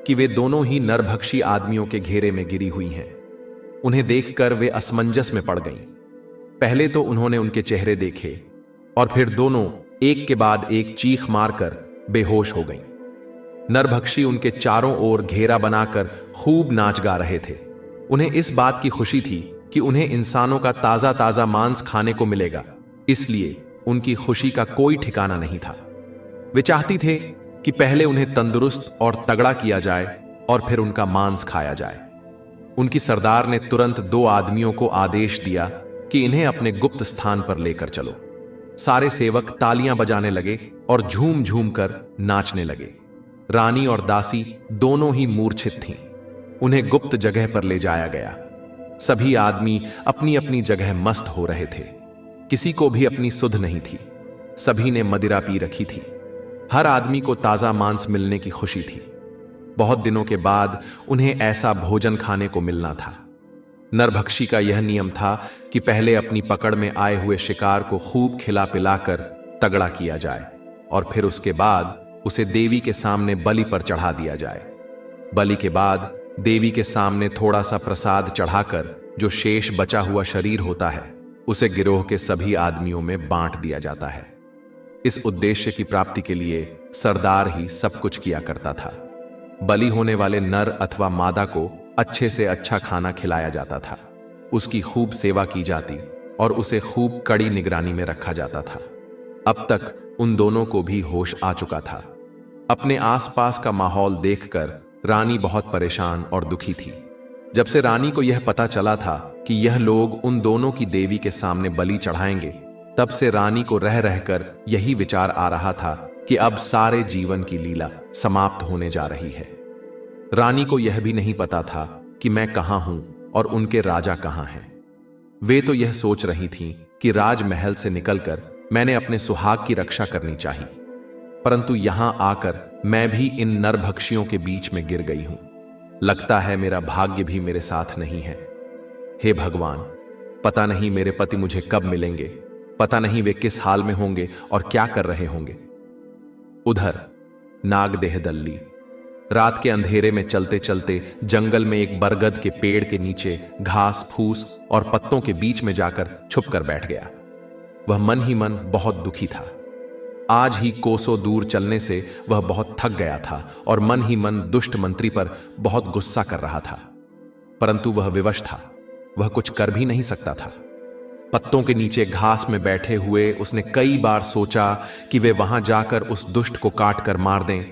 कि वे दोनों ही नरभक्षी आदमियों के घेरे में गिरी हुई हैं। उन्हें देखकर वे असमंजस में पड़ गईं। पहले तो उन्होंने उनके चेहरे देखे और फिर दोनों एक के बाद एक चीख मारकर बेहोश हो गईं। नरभक्षी उनके चारों ओर घेरा बनाकर खूब नाच गा रहे थे। उन्हें इस बात की खुशी थी कि उन्हें इंसानों का ताजा ताजा मांस खाने को मिलेगा, इसलिए उनकी खुशी का कोई ठिकाना नहीं था। वे चाहती थे कि पहले उन्हें तंदुरुस्त और तगड़ा किया जाए और फिर उनका मांस खाया जाए। उनकी सरदार ने तुरंत 2 आदमियों को आदेश दिया कि इन्हें अपने गुप्त स्थान पर लेकर चलो। सारे सेवक तालियां बजाने लगे और झूम झूम कर नाचने लगे। रानी और दासी दोनों ही मूर्छित थीं। उन्हें गुप्त जगह पर ले जाया गया। सभी आदमी अपनी अपनी जगह मस्त हो रहे थे। किसी को भी अपनी सुध नहीं थी। सभी ने मदिरा पी रखी थी। हर आदमी को ताजा मांस मिलने की खुशी थी। बहुत दिनों के बाद उन्हें ऐसा भोजन खाने को मिलना था। नरभक्षी का यह नियम था कि पहले अपनी पकड़ में आए हुए शिकार को खूब खिला पिलाकर तगड़ा किया जाए और फिर उसके बाद उसे देवी के सामने बलि पर चढ़ा दिया जाए। बलि के बाद देवी के सामने थोड़ा सा प्रसाद चढ़ाकर जो शेष बचा हुआ शरीर होता है उसे गिरोह के सभी आदमियों में बांट दिया जाता है। इस उद्देश्य की प्राप्ति के लिए सरदार ही सब कुछ किया करता था। बलि होने वाले नर अथवा मादा को अच्छे से अच्छा खाना खिलाया जाता था। उसकी खूब सेवा की जाती और उसे खूब कड़ी निगरानी में रखा जाता था। अब तक उन दोनों को भी होश आ चुका था। अपने आसपास का माहौल देखकर रानी बहुत परेशान और दुखी थी। जब से रानी को यह पता चला था कि यह लोग उन दोनों की देवी के सामने बलि चढ़ाएंगे, तब से रानी को रह रहकर यही विचार आ रहा था कि अब सारे जीवन की लीला समाप्त होने जा रही है। रानी को यह भी नहीं पता था कि मैं कहां हूं और उनके राजा कहां हैं। वे तो यह सोच रही थीं कि राजमहल से निकलकर मैंने अपने सुहाग की रक्षा करनी चाहिए, परंतु यहां आकर मैं भी इन नरभक्षियों के बीच में गिर गई हूं। लगता है मेरा भाग्य भी मेरे साथ नहीं है। हे भगवान, पता नहीं मेरे पति मुझे कब मिलेंगे, पता नहीं वे किस हाल में होंगे और क्या कर रहे होंगे। उधर नागदेहदल्ली रात के अंधेरे में चलते चलते जंगल में एक बरगद के पेड़ के नीचे घास फूस और पत्तों के बीच में जाकर छुपकर बैठ गया। वह मन ही मन बहुत दुखी था। आज ही कोसों दूर चलने से वह बहुत थक गया था और मन ही मन दुष्ट मंत्री पर बहुत गुस्सा कर रहा था, परंतु वह विवश था। वह कुछ कर भी नहीं सकता था। पत्तों के नीचे घास में बैठे हुए उसने कई बार सोचा कि वे वहां जाकर उस दुष्ट को काट कर मार दें,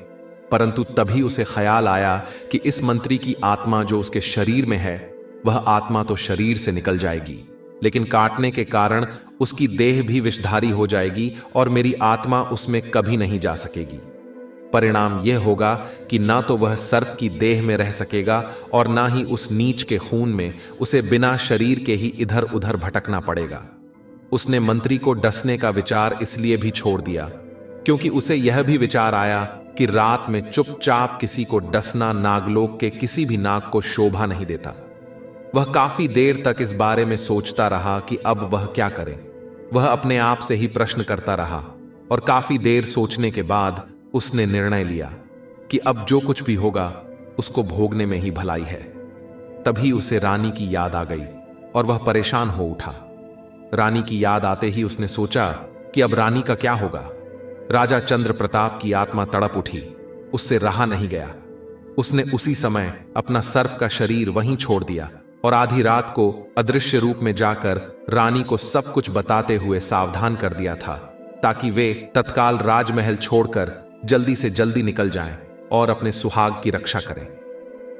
परंतु तभी उसे ख्याल आया कि इस मंत्री की आत्मा जो उसके शरीर में है, वह आत्मा तो शरीर से निकल जाएगी, लेकिन काटने के कारण उसकी देह भी विषधारी हो जाएगी और मेरी आत्मा उसमें कभी नहीं जा सकेगी। परिणाम यह होगा कि ना तो वह सर्प की देह में रह सकेगा और ना ही उस नीच के खून में उसे बिना शरीर के ही इधर उधर भटकना पड़ेगा। उसने मंत्री को डसने का विचार इसलिए भी छोड़ दिया क्योंकि उसे यह भी विचार आया कि रात में चुपचाप किसी को डसना नागलोक के किसी भी नाग को शोभा नहीं देता। वह काफी देर तक इस बारे में सोचता रहा कि अब वह क्या करे। वह अपने आप से ही प्रश्न करता रहा और काफी देर सोचने के बाद उसने निर्णय लिया कि अब जो कुछ भी होगा उसको भोगने में ही भलाई है। तभी उसे रानी की याद आ गई और वह परेशान हो उठा। रानी की याद आते ही उसने सोचा कि अब रानी का क्या होगा। राजा चंद्र प्रताप की आत्मा तड़प उठी, उससे रहा नहीं गया। उसने उसी समय अपना सर्प का शरीर वहीं छोड़ दिया और आधी रात को अदृश्य रूप में जाकर रानी को सब कुछ बताते हुए सावधान कर दिया था, ताकि वे तत्काल राजमहल छोड़कर जल्दी से जल्दी निकल जाएं और अपने सुहाग की रक्षा करें।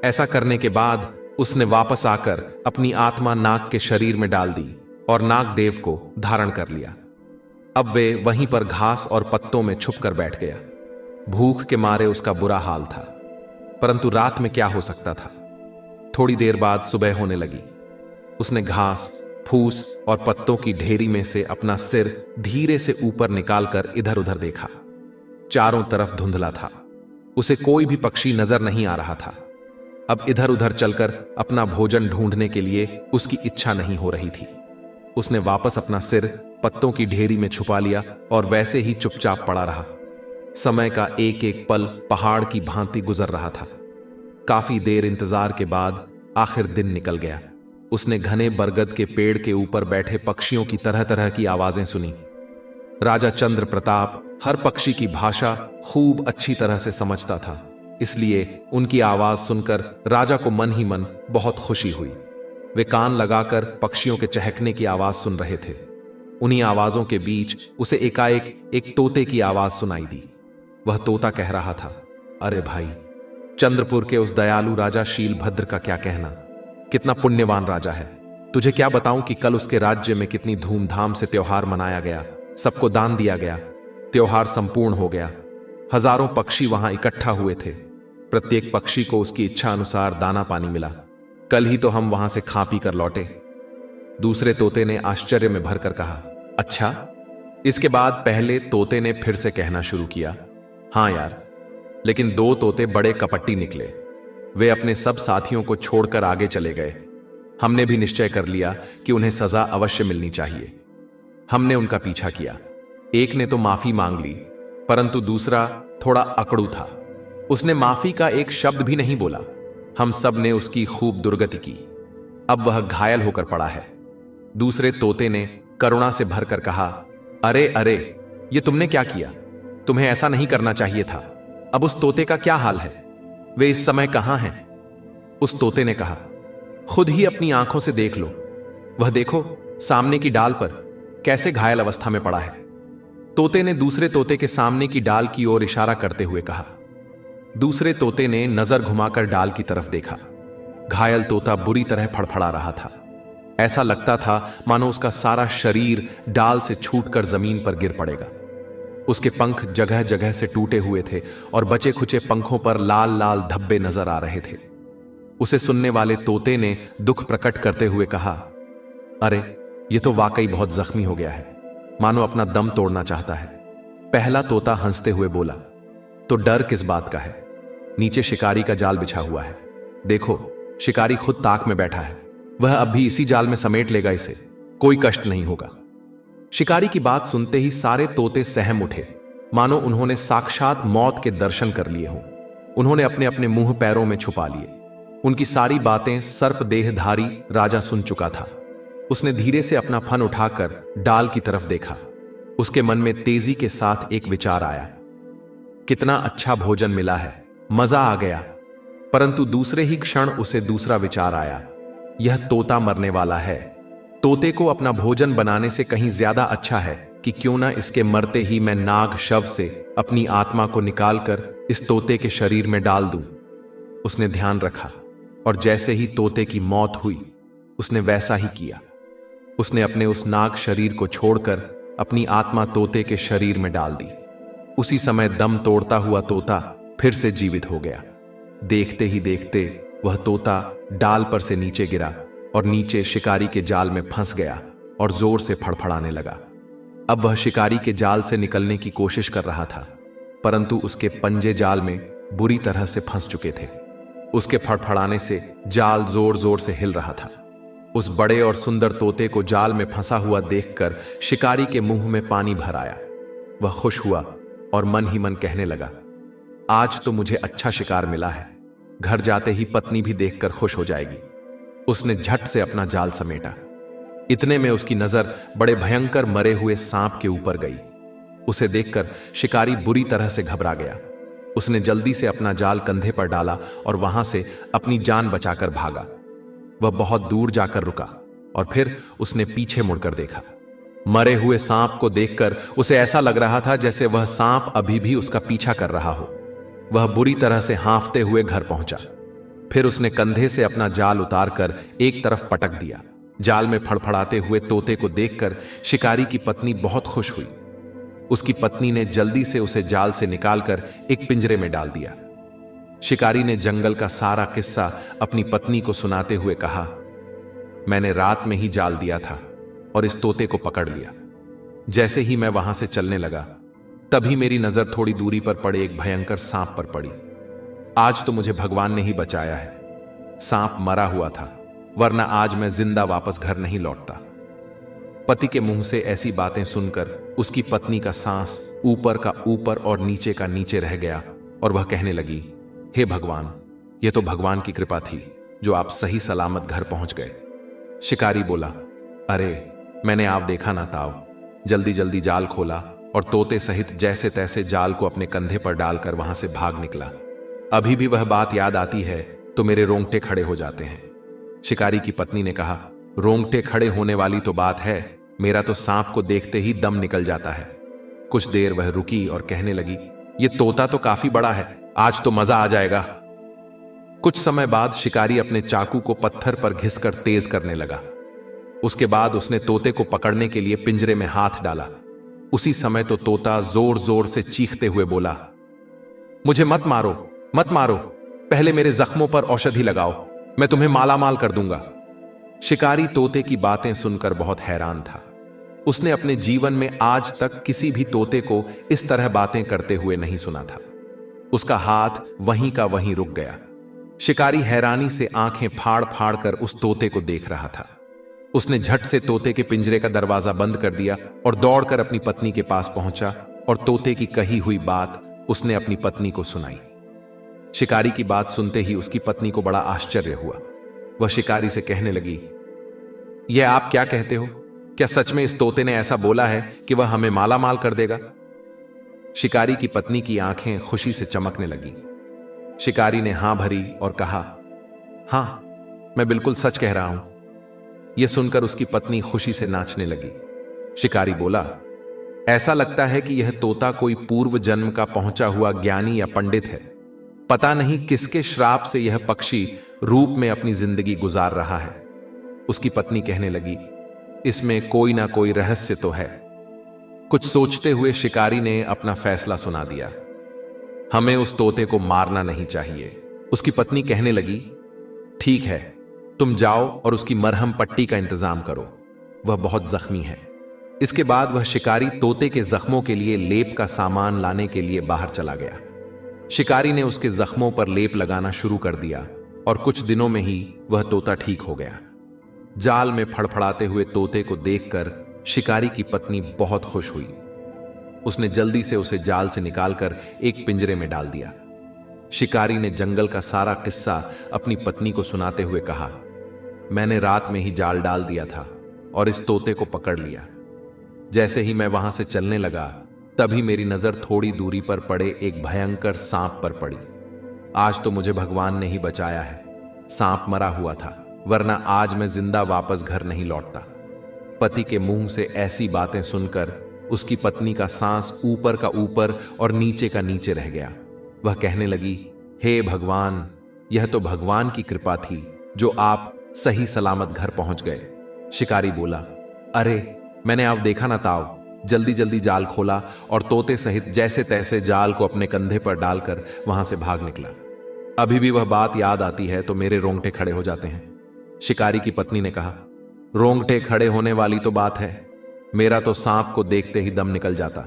ऐसा करने के बाद उसने वापस आकर अपनी आत्मा नाग के शरीर में डाल दी और नागदेव को धारण कर लिया। अब वे वहीं पर घास और पत्तों में छुपकर बैठ गया। भूख के मारे उसका बुरा हाल था, परंतु रात में क्या हो सकता था। थोड़ी देर बाद सुबह होने लगी। उसने घास फूस और पत्तों की ढेरी में से अपना सिर धीरे से ऊपर निकालकर इधर उधर देखा। चारों तरफ धुंधला था, उसे कोई भी पक्षी नजर नहीं आ रहा था। अब इधर उधर चलकर अपना भोजन ढूंढने के लिए उसकी इच्छा नहीं हो रही थी। उसने वापस अपना सिर पत्तों की ढेरी में छुपा लिया और वैसे ही चुपचाप पड़ा रहा। समय का एक एक पल पहाड़ की भांति गुजर रहा था। काफी देर इंतजार के बाद आखिर दिन निकल गया। उसने घने बरगद के पेड़ के ऊपर बैठे पक्षियों की तरह तरह की आवाजें सुनी। राजा चंद्र प्रताप हर पक्षी की भाषा खूब अच्छी तरह से समझता था। इसलिए उनकी आवाज सुनकर राजा को मन ही मन बहुत खुशी हुई। वे कान लगाकर पक्षियों के चहकने की आवाज सुन रहे थे। उन्हीं आवाजों के बीच उसे एकाएक एक तोते की आवाज सुनाई दी। वह तोता कह रहा था, अरे भाई, चंद्रपुर के उस दयालु राजा शीलभद्र का क्या कहना, कितना पुण्यवान राजा है। तुझे क्या बताऊं कि कल उसके राज्य में कितनी धूमधाम से त्योहार मनाया गया, सबको दान दिया गया, त्योहार संपूर्ण हो गया। हजारों पक्षी वहां इकट्ठा हुए थे, प्रत्येक पक्षी को उसकी इच्छा अनुसार दाना पानी मिला। कल ही तो हम वहां से खा पी कर लौटे। दूसरे तोते ने आश्चर्य में भरकर कहा, अच्छा। इसके बाद पहले तोते ने फिर से कहना शुरू किया, हां यार, लेकिन दो तोते बड़े कपटी निकले। वे अपने सब साथियों को छोड़कर आगे चले गए। हमने भी निश्चय कर लिया कि उन्हें सजा अवश्य मिलनी चाहिए। हमने उनका पीछा किया। एक ने तो माफी मांग ली, परंतु दूसरा थोड़ा अकड़ू था। उसने माफी का एक शब्द भी नहीं बोला। हम सब ने उसकी खूब दुर्गति की। अब वह घायल होकर पड़ा है। दूसरे तोते ने करुणा से भरकर कहा, अरे अरे, ये तुमने क्या किया? तुम्हें ऐसा नहीं करना चाहिए था। अब उस तोते का क्या हाल है? वे इस समय कहां हैं? उस तोते ने कहा, खुद ही अपनी आंखों से देख लो। वह देखो, सामने की डाल पर कैसे घायल अवस्था में पड़ा है। तोते ने दूसरे तोते के सामने की डाल की ओर इशारा करते हुए कहा। दूसरे तोते ने नजर घुमाकर डाल की तरफ देखा। घायल तोता बुरी तरह फड़फड़ा रहा था। ऐसा लगता था मानो उसका सारा शरीर डाल से छूटकर जमीन पर गिर पड़ेगा। उसके पंख जगह जगह से टूटे हुए थे और बचे खुचे पंखों पर लाल लाल धब्बे नजर आ रहे थे। उसे सुनने वाले तोते ने दुख प्रकट करते हुए कहा, अरे, ये तो वाकई बहुत जख्मी हो गया है, मानो अपना दम तोड़ना चाहता है। पहला तोता हंसते हुए बोला, तो डर किस बात का है? नीचे शिकारी का जाल बिछा हुआ है। देखो, शिकारी खुद ताक में बैठा है। वह अब भी इसी जाल में समेट लेगा इसे, कोई कष्ट नहीं होगा। शिकारी की बात सुनते ही सारे तोते सहम उठे, मानो उन्होंने साक्षात मौत के दर्शन कर लिए हों। उन्होंने अपने अपने मुंह पैरों में छुपा लिए। उनकी सारी बातें सर्पदेहधारी राजा सुन चुका था। उसने धीरे से अपना फन उठाकर डाल की तरफ देखा। उसके मन में तेजी के साथ एक विचार आया, कितना अच्छा भोजन मिला है, मजा आ गया। परंतु दूसरे ही क्षण उसे दूसरा विचार आया, यह तोता मरने वाला है। तोते को अपना भोजन बनाने से कहीं ज्यादा अच्छा है कि क्यों ना इसके मरते ही मैं नाग शव से अपनी आत्मा को निकालकर इस तोते के शरीर में डाल दूं। उसने ध्यान रखा और जैसे ही तोते की मौत हुई, उसने वैसा ही किया। उसने अपने उस नाग शरीर को छोड़कर अपनी आत्मा तोते के शरीर में डाल दी। उसी समय दम तोड़ता हुआ तोता फिर से जीवित हो गया। देखते ही देखते वह तोता डाल पर से नीचे गिरा और नीचे शिकारी के जाल में फंस गया और जोर से फड़फड़ाने लगा। अब वह शिकारी के जाल से निकलने की कोशिश कर रहा था, परंतु उसके पंजे जाल में बुरी तरह से फंस चुके थे। उसके फड़फड़ाने से जाल जोर जोर से हिल रहा था। उस बड़े और सुंदर तोते को जाल में फंसा हुआ देखकर शिकारी के मुंह में पानी भर आया। वह खुश हुआ और मन ही मन कहने लगा, आज तो मुझे अच्छा शिकार मिला है। घर जाते ही पत्नी भी देखकर खुश हो जाएगी। उसने झट से अपना जाल समेटा। इतने में उसकी नजर बड़े भयंकर मरे हुए सांप के ऊपर गई। उसे देखकर शिकारी बुरी तरह से घबरा गया। उसने जल्दी से अपना जाल कंधे पर डाला और वहां से अपनी जान बचाकर भागा। वह बहुत दूर जाकर रुका और फिर उसने पीछे मुड़कर देखा। मरे हुए सांप को देखकर उसे ऐसा लग रहा था जैसे वह सांप अभी भी उसका पीछा कर रहा हो। वह बुरी तरह से हांफते हुए घर पहुंचा। फिर उसने कंधे से अपना जाल उतारकर एक तरफ पटक दिया। जाल में फड़फड़ाते हुए तोते को देखकर शिकारी की पत्नी बहुत खुश हुई। उसकी पत्नी ने जल्दी से उसे जाल से निकालकर एक पिंजरे में डाल दिया। शिकारी ने जंगल का सारा किस्सा अपनी पत्नी को सुनाते हुए कहा, मैंने रात में ही जाल दिया था और इस तोते को पकड़ लिया। जैसे ही मैं वहां से चलने लगा, तभी मेरी नजर थोड़ी दूरी पर पड़े एक भयंकर सांप पर पड़ी। आज तो मुझे भगवान ने ही बचाया है। सांप मरा हुआ था, वरना आज मैं जिंदा वापस घर नहीं लौटता। पति के मुंह से ऐसी बातें सुनकर उसकी पत्नी का सांस ऊपर का ऊपर और नीचे का नीचे रह गया और वह कहने लगी, हे भगवान, यह तो भगवान की कृपा थी जो आप सही सलामत घर पहुंच गए। शिकारी बोला, अरे, मैंने आप देखा ना ताव। जल्दी जल्दी जाल खोला और तोते सहित जैसे तैसे जाल को अपने कंधे पर डालकर वहां से भाग निकला। अभी भी वह बात याद आती है तो मेरे रोंगटे खड़े हो जाते हैं। शिकारी की पत्नी ने कहा, रोंगटे खड़े होने वाली तो बात है, मेरा तो सांप को देखते ही दम निकल जाता है। कुछ देर वह रुकी और कहने लगी, ये तोता तो काफी बड़ा है, आज तो मजा आ जाएगा। कुछ समय बाद शिकारी अपने चाकू को पत्थर पर घिसकर तेज करने लगा। उसके बाद उसने तोते को पकड़ने के लिए पिंजरे में हाथ डाला। उसी समय तो तोता जोर जोर से चीखते हुए बोला, मुझे मत मारो, मत मारो, पहले मेरे जख्मों पर औषधि लगाओ, मैं तुम्हें मालामाल कर दूंगा। शिकारी तोते की बातें सुनकर बहुत हैरान था। उसने अपने जीवन में आज तक किसी भी तोते को इस तरह बातें करते हुए नहीं सुना था। उसका हाथ वहीं का वहीं रुक गया। शिकारी हैरानी से आंखें फाड़ फाड़ कर उस तोते को देख रहा था। उसने झट से तोते के पिंजरे का दरवाजा बंद कर दिया और दौड़कर अपनी पत्नी के पास पहुंचा और तोते की कही हुई बात उसने अपनी पत्नी को सुनाई। शिकारी की बात सुनते ही उसकी पत्नी को बड़ा आश्चर्य हुआ। वह शिकारी से कहने लगी, यह आप क्या कहते हो? क्या सच में इस तोते ने ऐसा बोला है कि वह हमें माला माल कर देगा? शिकारी की पत्नी की आंखें खुशी से चमकने लगी। शिकारी ने हां भरी और कहा, हां, मैं बिल्कुल सच कह रहा हूं। यह सुनकर उसकी पत्नी खुशी से नाचने लगी। शिकारी बोला, ऐसा लगता है कि यह तोता कोई पूर्व जन्म का पहुंचा हुआ ज्ञानी या पंडित है। पता नहीं किसके श्राप से यह पक्षी रूप में अपनी जिंदगी गुजार रहा है। उसकी पत्नी कहने लगी, इसमें कोई ना कोई रहस्य तो है। कुछ सोचते हुए शिकारी ने अपना फैसला सुना दिया, हमें उस तोते को मारना नहीं चाहिए। उसकी पत्नी कहने लगी, ठीक है, तुम जाओ और उसकी मरहम पट्टी का इंतजाम करो, वह बहुत जख्मी है। इसके बाद वह शिकारी तोते के जख्मों के लिए लेप का सामान लाने के लिए बाहर चला गया। शिकारी ने उसके जख्मों पर लेप लगाना शुरू कर दिया और कुछ दिनों में ही वह तोता ठीक हो गया। जाल में फड़फड़ाते हुए तोते को देखकर शिकारी की पत्नी बहुत खुश हुई। उसने जल्दी से उसे जाल से निकालकर एक पिंजरे में डाल दिया। शिकारी ने जंगल का सारा किस्सा अपनी पत्नी को सुनाते हुए कहा, मैंने रात में ही जाल डाल दिया था और इस तोते को पकड़ लिया। जैसे ही मैं वहां से चलने लगा तभी मेरी नजर थोड़ी दूरी पर पड़े एक भयंकर सांप पर पड़ी। आज तो मुझे भगवान ने ही बचाया है। सांप मरा हुआ था, वरना आज मैं जिंदा वापस घर नहीं लौटता। पति के मुंह से ऐसी बातें सुनकर उसकी पत्नी का सांस ऊपर का ऊपर और नीचे का नीचे रह गया। वह कहने लगी, हे भगवान, यह तो भगवान की कृपा थी जो आप सही सलामत घर पहुंच गए। शिकारी बोला, अरे मैंने आप देखा ना ताव, जल्दी जल्दी जाल खोला और तोते सहित जैसे तैसे जाल को अपने कंधे पर डालकर वहां से भाग निकला। अभी भी वह बात याद आती है तो मेरे रोंगटे खड़े हो जाते हैं। शिकारी की पत्नी ने कहा, रोंगटे खड़े होने वाली तो बात है, मेरा तो सांप को देखते ही दम निकल जाता।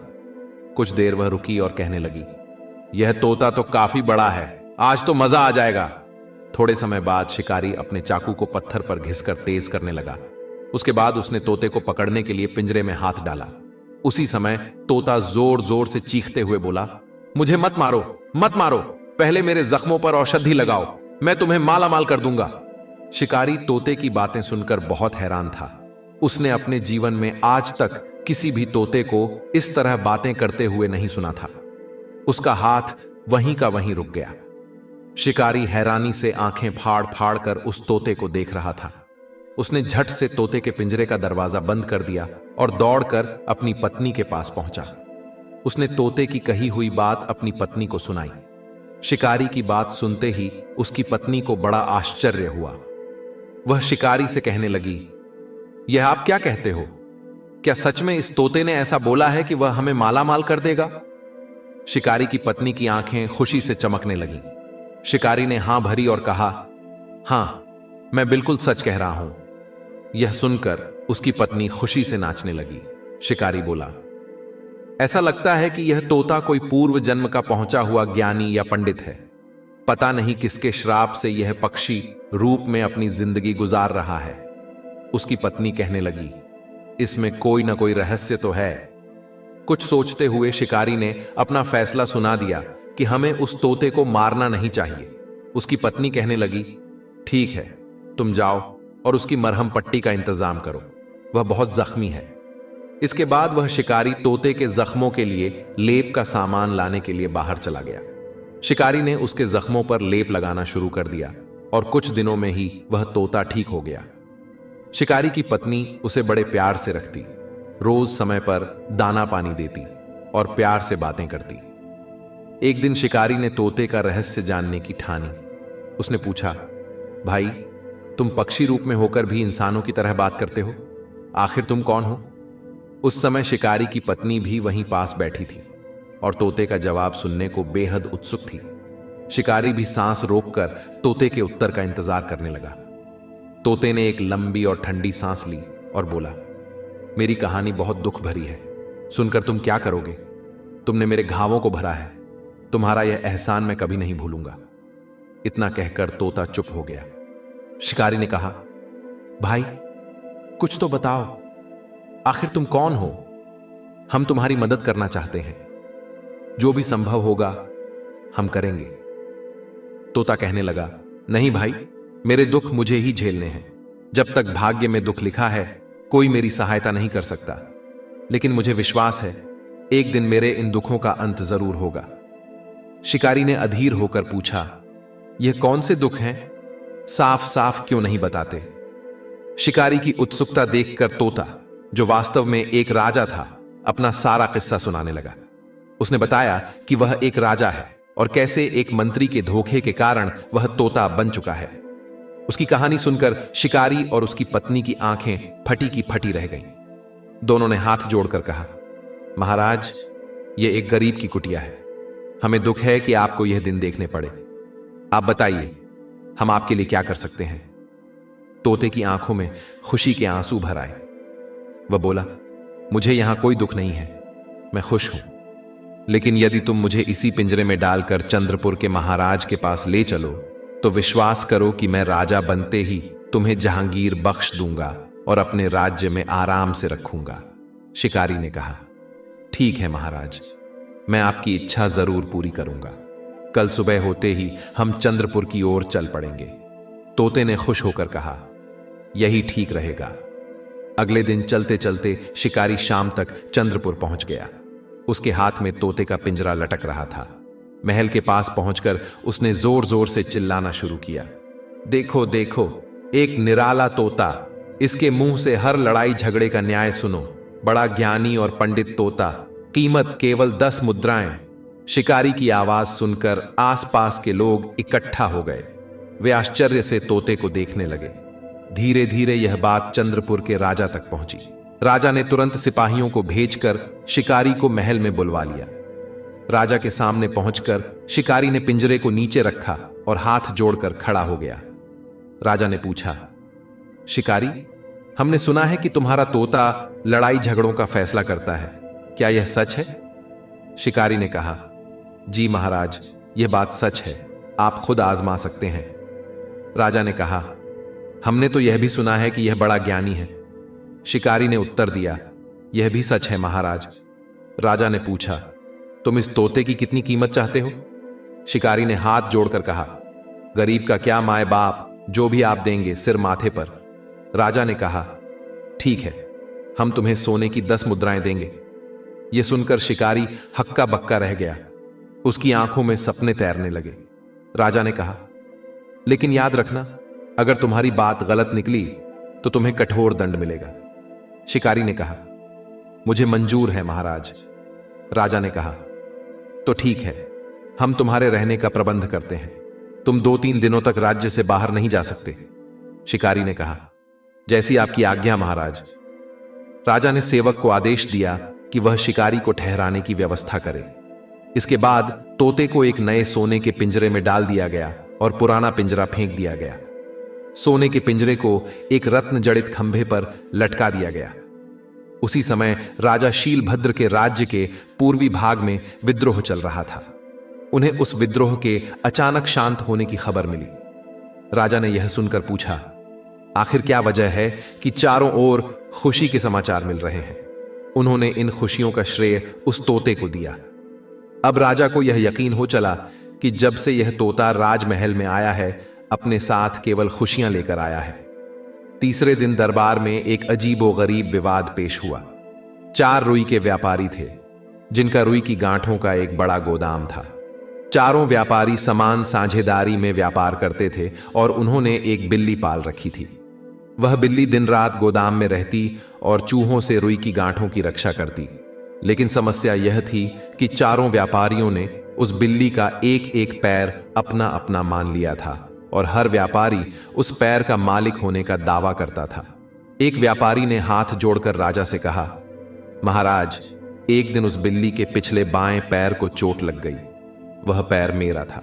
कुछ देर वह रुकी और कहने लगी, यह तोता तो काफी बड़ा है, आज तो मजा आ जाएगा। थोड़े समय बाद शिकारी अपने चाकू को पत्थर पर घिसकर तेज करने लगा। उसके बाद उसने तोते को पकड़ने के लिए पिंजरे में हाथ डाला। उसी समय तोता जोर जोर से चीखते हुए बोला, मुझे मत मारो, मत मारो, पहले मेरे जख्मों पर औषधि लगाओ, मैं तुम्हें माला माल कर दूंगा। शिकारी तोते की बातें सुनकर बहुत हैरान था। उसने अपने जीवन में आज तक किसी भी तोते को इस तरह बातें करते हुए नहीं सुना था। उसका हाथ वहीं का वहीं रुक गया। शिकारी हैरानी से आंखें फाड़ फाड़ कर उस तोते को देख रहा था। उसने झट से तोते के पिंजरे का दरवाजा बंद कर दिया और दौड़कर अपनी पत्नी के पास पहुंचा। उसने तोते की कही हुई बात अपनी पत्नी को सुनाई। शिकारी की बात सुनते ही उसकी पत्नी को बड़ा आश्चर्य हुआ। वह शिकारी से कहने लगी, यह आप क्या कहते हो? क्या सच में इस तोते ने ऐसा बोला है कि वह हमें माला माल कर देगा? शिकारी की पत्नी की आंखें खुशी से चमकने लगीं। शिकारी ने हां भरी और कहा, हां, मैं बिल्कुल सच कह रहा हूं। यह सुनकर उसकी पत्नी खुशी से नाचने लगी। शिकारी बोला, ऐसा लगता है कि यह तोता कोई पूर्व जन्म का पहुंचा हुआ ज्ञानी या पंडित है। पता नहीं किसके श्राप से यह पक्षी रूप में अपनी जिंदगी गुजार रहा है। उसकी पत्नी कहने लगी, इसमें कोई ना कोई रहस्य तो है। कुछ सोचते हुए शिकारी ने अपना फैसला सुना दिया कि हमें उस तोते को मारना नहीं चाहिए। उसकी पत्नी कहने लगी, ठीक है, तुम जाओ और उसकी मरहम पट्टी का इंतजाम करो, वह बहुत जख्मी है। इसके बाद वह शिकारी तोते के जख्मों के लिए लेप का सामान लाने के लिए बाहर चला गया। शिकारी ने उसके जख्मों पर लेप लगाना शुरू कर दिया और कुछ दिनों में ही वह तोता ठीक हो गया। शिकारी की पत्नी उसे बड़े प्यार से रखती, रोज समय पर दाना पानी देती और प्यार से बातें करती। एक दिन शिकारी ने तोते का रहस्य जानने की ठानी। उसने पूछा, भाई, तुम पक्षी रूप में होकर भी इंसानों की तरह बात करते हो, आखिर तुम कौन हो? उस समय शिकारी की पत्नी भी वहीं पास बैठी थी और तोते का जवाब सुनने को बेहद उत्सुक थी। शिकारी भी सांस रोककर तोते के उत्तर का इंतजार करने लगा। तोते ने एक लंबी और ठंडी सांस ली और बोला, मेरी कहानी बहुत दुख भरी है, सुनकर तुम क्या करोगे? तुमने मेरे घावों को भरा है, तुम्हारा यह एहसान मैं कभी नहीं भूलूंगा। इतना कहकर तोता चुप हो गया। शिकारी ने कहा, भाई, कुछ तो बताओ, आखिर तुम कौन हो? हम तुम्हारी मदद करना चाहते हैं, जो भी संभव होगा हम करेंगे। तोता कहने लगा, नहीं भाई, मेरे दुख मुझे ही झेलने हैं। जब तक भाग्य में दुख लिखा है कोई मेरी सहायता नहीं कर सकता, लेकिन मुझे विश्वास है एक दिन मेरे इन दुखों का अंत जरूर होगा। शिकारी ने अधीर होकर पूछा, यह कौन से दुख हैं? साफ साफ क्यों नहीं बताते? शिकारी की उत्सुकता देखकर तोता, जो वास्तव में एक राजा था, अपना सारा किस्सा सुनाने लगा। उसने बताया कि वह एक राजा है और कैसे एक मंत्री के धोखे के कारण वह तोता बन चुका है। उसकी कहानी सुनकर शिकारी और उसकी पत्नी की आंखें फटी की फटी रह गईं। दोनों ने हाथ जोड़कर कहा, महाराज, यह एक गरीब की कुटिया है, हमें दुख है कि आपको यह दिन देखने पड़े। आप बताइए, हम आपके लिए क्या कर सकते हैं? तोते की आंखों में खुशी के आंसू भर आए। वह बोला, मुझे यहां कोई दुख नहीं है, मैं खुश हूं, लेकिन यदि तुम मुझे इसी पिंजरे में डालकर चंद्रपुर के महाराज के पास ले चलो तो विश्वास करो कि मैं राजा बनते ही तुम्हें जहांगीर बख्श दूंगा और अपने राज्य में आराम से रखूंगा। शिकारी ने कहा, ठीक है महाराज, मैं आपकी इच्छा जरूर पूरी करूंगा। कल सुबह होते ही हम चंद्रपुर की ओर चल पड़ेंगे। तोते ने खुश होकर कहा, यही ठीक रहेगा। अगले दिन चलते चलते शिकारी शाम तक चंद्रपुर पहुंच गया। उसके हाथ में तोते का पिंजरा लटक रहा था। महल के पास पहुंचकर उसने जोर जोर से चिल्लाना शुरू किया, देखो देखो, एक निराला तोता, इसके मुंह से हर लड़ाई झगड़े का न्याय सुनो। बड़ा ज्ञानी और पंडित तोता, कीमत केवल 10 मुद्राएं। शिकारी की आवाज सुनकर आसपास के लोग इकट्ठा हो गए। वे आश्चर्य से तोते को देखने लगे। धीरे धीरे यह बात चंद्रपुर के राजा तक पहुंची। राजा ने तुरंत सिपाहियों को भेजकर शिकारी को महल में बुलवा लिया। राजा के सामने पहुंचकर शिकारी ने पिंजरे को नीचे रखा और हाथ जोड़कर खड़ा हो गया। राजा ने पूछा, शिकारी, हमने सुना है कि तुम्हारा तोता लड़ाई झगड़ों का फैसला करता है, क्या यह सच है? शिकारी ने कहा, जी महाराज, यह बात सच है, आप खुद आजमा सकते हैं। राजा ने कहा, हमने तो यह भी सुना है कि यह बड़ा ज्ञानी है। शिकारी ने उत्तर दिया, यह भी सच है महाराज। राजा ने पूछा, तुम इस तोते की कितनी कीमत चाहते हो? शिकारी ने हाथ जोड़कर कहा, गरीब का क्या माए बाप, जो भी आप देंगे सिर माथे पर। राजा ने कहा, ठीक है, हम तुम्हें सोने की 10 मुद्राएं देंगे। यह सुनकर शिकारी हक्का बक्का रह गया। उसकी आंखों में सपने तैरने लगे। राजा ने कहा, लेकिन याद रखना, अगर तुम्हारी बात गलत निकली तो तुम्हें कठोर दंड मिलेगा। शिकारी ने कहा, मुझे मंजूर है महाराज। राजा ने कहा, तो ठीक है, हम तुम्हारे रहने का प्रबंध करते हैं। तुम 2-3 दिनों तक राज्य से बाहर नहीं जा सकते। शिकारी ने कहा, जैसी आपकी आज्ञा महाराज। राजा ने सेवक को आदेश दिया कि वह शिकारी को ठहराने की व्यवस्था करे। इसके बाद तोते को एक नए सोने के पिंजरे में डाल दिया गया और पुराना पिंजरा फेंक दिया गया। सोने के पिंजरे को एक रत्न जड़ित खंभे पर लटका दिया गया। उसी समय राजा शीलभद्र के राज्य के पूर्वी भाग में विद्रोह चल रहा था। उन्हें उस विद्रोह के अचानक शांत होने की खबर मिली। राजा ने यह सुनकर पूछा, आखिर क्या वजह है कि चारों ओर खुशी के समाचार मिल रहे हैं? उन्होंने इन खुशियों का श्रेय उस तोते को दिया। अब राजा को यह यकीन हो चला कि जब से यह तोता राजमहल में आया है, अपने साथ केवल खुशियां लेकर आया है। तीसरे दिन दरबार में एक अजीबोगरीब विवाद पेश हुआ। 4 रुई के व्यापारी थे, जिनका रुई की गांठों का एक बड़ा गोदाम था। चारों व्यापारी समान साझेदारी में व्यापार करते थे और उन्होंने एक बिल्ली पाल रखी थी। वह बिल्ली दिन रात गोदाम में रहती और चूहों से रुई की गांठों की रक्षा करती। लेकिन समस्या यह थी कि चारों व्यापारियों ने उस बिल्ली का एक एक पैर अपना अपना मान लिया था और हर व्यापारी उस पैर का मालिक होने का दावा करता था। एक व्यापारी ने हाथ जोड़कर राजा से कहा, महाराज, एक दिन उस बिल्ली के पिछले बाएं पैर को चोट लग गई। वह पैर मेरा था।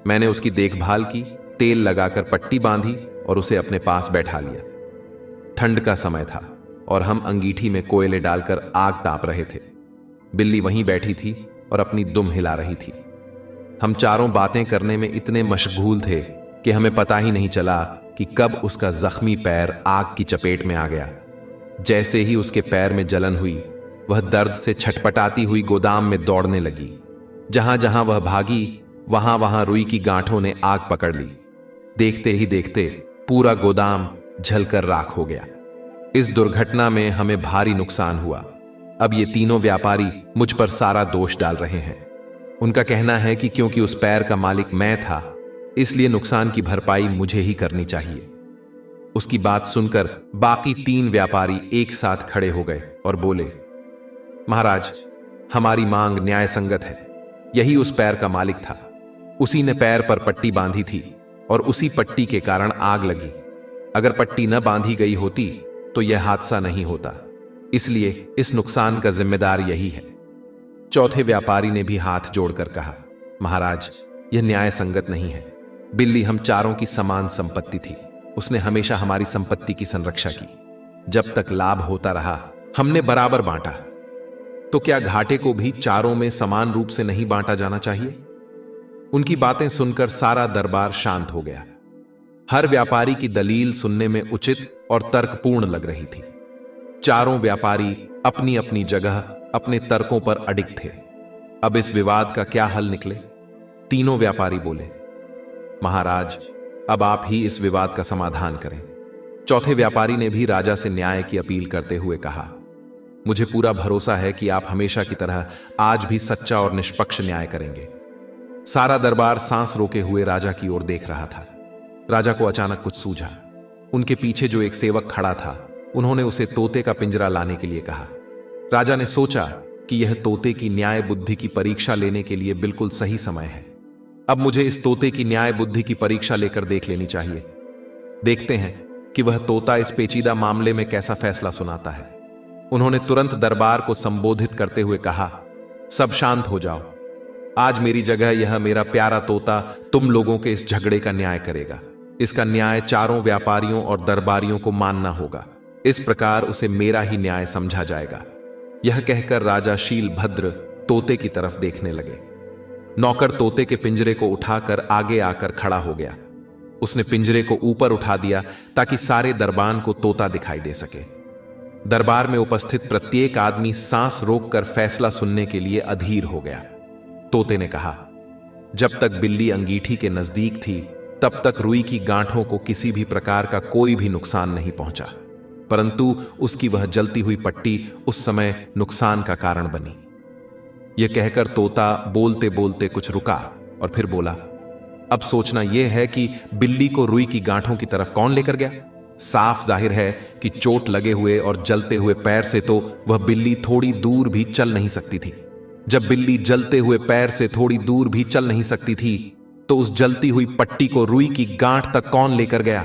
मैंने उसकी देखभाल की, तेल लगाकर पट्टी बांधी और उसे अपने पास बैठा लिया। ठंड का समय था और हम अंगीठी में कोयले डालकर आग ताप रहे थे। बिल्ली वहीं बैठी थी और अपनी दुम हिला रही थी। हम चारों बातें करने में इतने मशगूल थे कि हमें पता ही नहीं चला कि कब उसका जख्मी पैर आग की चपेट में आ गया। जैसे ही उसके पैर में जलन हुई, वह दर्द से छटपटाती हुई गोदाम में दौड़ने लगी। जहां जहां वह भागी, वहां वहां रुई की गांठों ने आग पकड़ ली। देखते ही देखते पूरा गोदाम जलकर राख हो गया। इस दुर्घटना में हमें भारी नुकसान हुआ। अब ये तीनों व्यापारी मुझ पर सारा दोष डाल रहे हैं। उनका कहना है कि क्योंकि उस पैर का मालिक मैं था, इसलिए नुकसान की भरपाई मुझे ही करनी चाहिए। उसकी बात सुनकर बाकी तीन व्यापारी एक साथ खड़े हो गए और बोले, महाराज, हमारी मांग न्याय संगत है। यही उस पैर का मालिक था। उसी ने पैर पर पट्टी बांधी थी और उसी पट्टी के कारण आग लगी। अगर पट्टी न बांधी गई होती तो यह हादसा नहीं होता। इसलिए इस नुकसान का जिम्मेदार यही है। चौथे व्यापारी ने भी हाथ जोड़कर कहा, महाराज, यह न्याय संगत नहीं है। बिल्ली हम चारों की समान संपत्ति थी। उसने हमेशा हमारी संपत्ति की संरक्षा की। जब तक लाभ होता रहा, हमने बराबर बांटा। तो क्या घाटे को भी चारों में समान रूप से नहीं बांटा जाना चाहिए? उनकी बातें सुनकर सारा दरबार शांत हो गया। हर व्यापारी की दलील सुनने में उचित और तर्कपूर्ण लग रही थी। चारों व्यापारी अपनी अपनी जगह अपने तर्कों पर अडिग थे। अब इस विवाद का क्या हल निकले? तीनों व्यापारी बोले, महाराज, अब आप ही इस विवाद का समाधान करें। चौथे व्यापारी ने भी राजा से न्याय की अपील करते हुए कहा, मुझे पूरा भरोसा है कि आप हमेशा की तरह आज भी सच्चा और निष्पक्ष न्याय करेंगे। सारा दरबार सांस रोके हुए राजा की ओर देख रहा था। राजा को अचानक कुछ सूझा। उनके पीछे जो एक सेवक खड़ा था, उन्होंने उसे तोते का पिंजरा लाने के लिए कहा। राजा ने सोचा कि यह तोते की न्याय बुद्धि की परीक्षा लेने के लिए बिल्कुल सही समय है। अब मुझे इस तोते की न्याय बुद्धि की परीक्षा लेकर देख लेनी चाहिए। देखते हैं कि वह तोता इस पेचीदा मामले में कैसा फैसला सुनाता है। उन्होंने तुरंत दरबार को संबोधित करते हुए कहा, सब शांत हो जाओ। आज मेरी जगह यह मेरा प्यारा तोता तुम लोगों के इस झगड़े का न्याय करेगा। इसका न्याय चारों व्यापारियों और दरबारियों को मानना होगा। इस प्रकार उसे मेरा ही न्याय समझा जाएगा। यह कहकर राजा शीलभद्र तोते की तरफ देखने लगे। नौकर तोते के पिंजरे को उठाकर आगे आकर खड़ा हो गया। उसने पिंजरे को ऊपर उठा दिया ताकि सारे दरबार को तोता दिखाई दे सके। दरबार में उपस्थित प्रत्येक आदमी सांस रोककर फैसला सुनने के लिए अधीर हो गया। तोते ने कहा, जब तक बिल्ली अंगीठी के नजदीक थी, तब तक रुई की गांठों को किसी भी प्रकार का कोई भी नुकसान नहीं पहुंचा, परंतु उसकी वह जलती हुई पट्टी उस समय नुकसान का कारण बनी। यह कहकर तोता बोलते बोलते कुछ रुका और फिर बोला, अब सोचना यह है कि बिल्ली को रुई की गांठों की तरफ कौन लेकर गया। साफ जाहिर है कि चोट लगे हुए और जलते हुए पैर से तो वह बिल्ली थोड़ी दूर भी चल नहीं सकती थी। जब बिल्ली जलते हुए पैर से थोड़ी दूर भी चल नहीं सकती थी, तो उस जलती हुई पट्टी को रुई की गांठ तक कौन लेकर गया?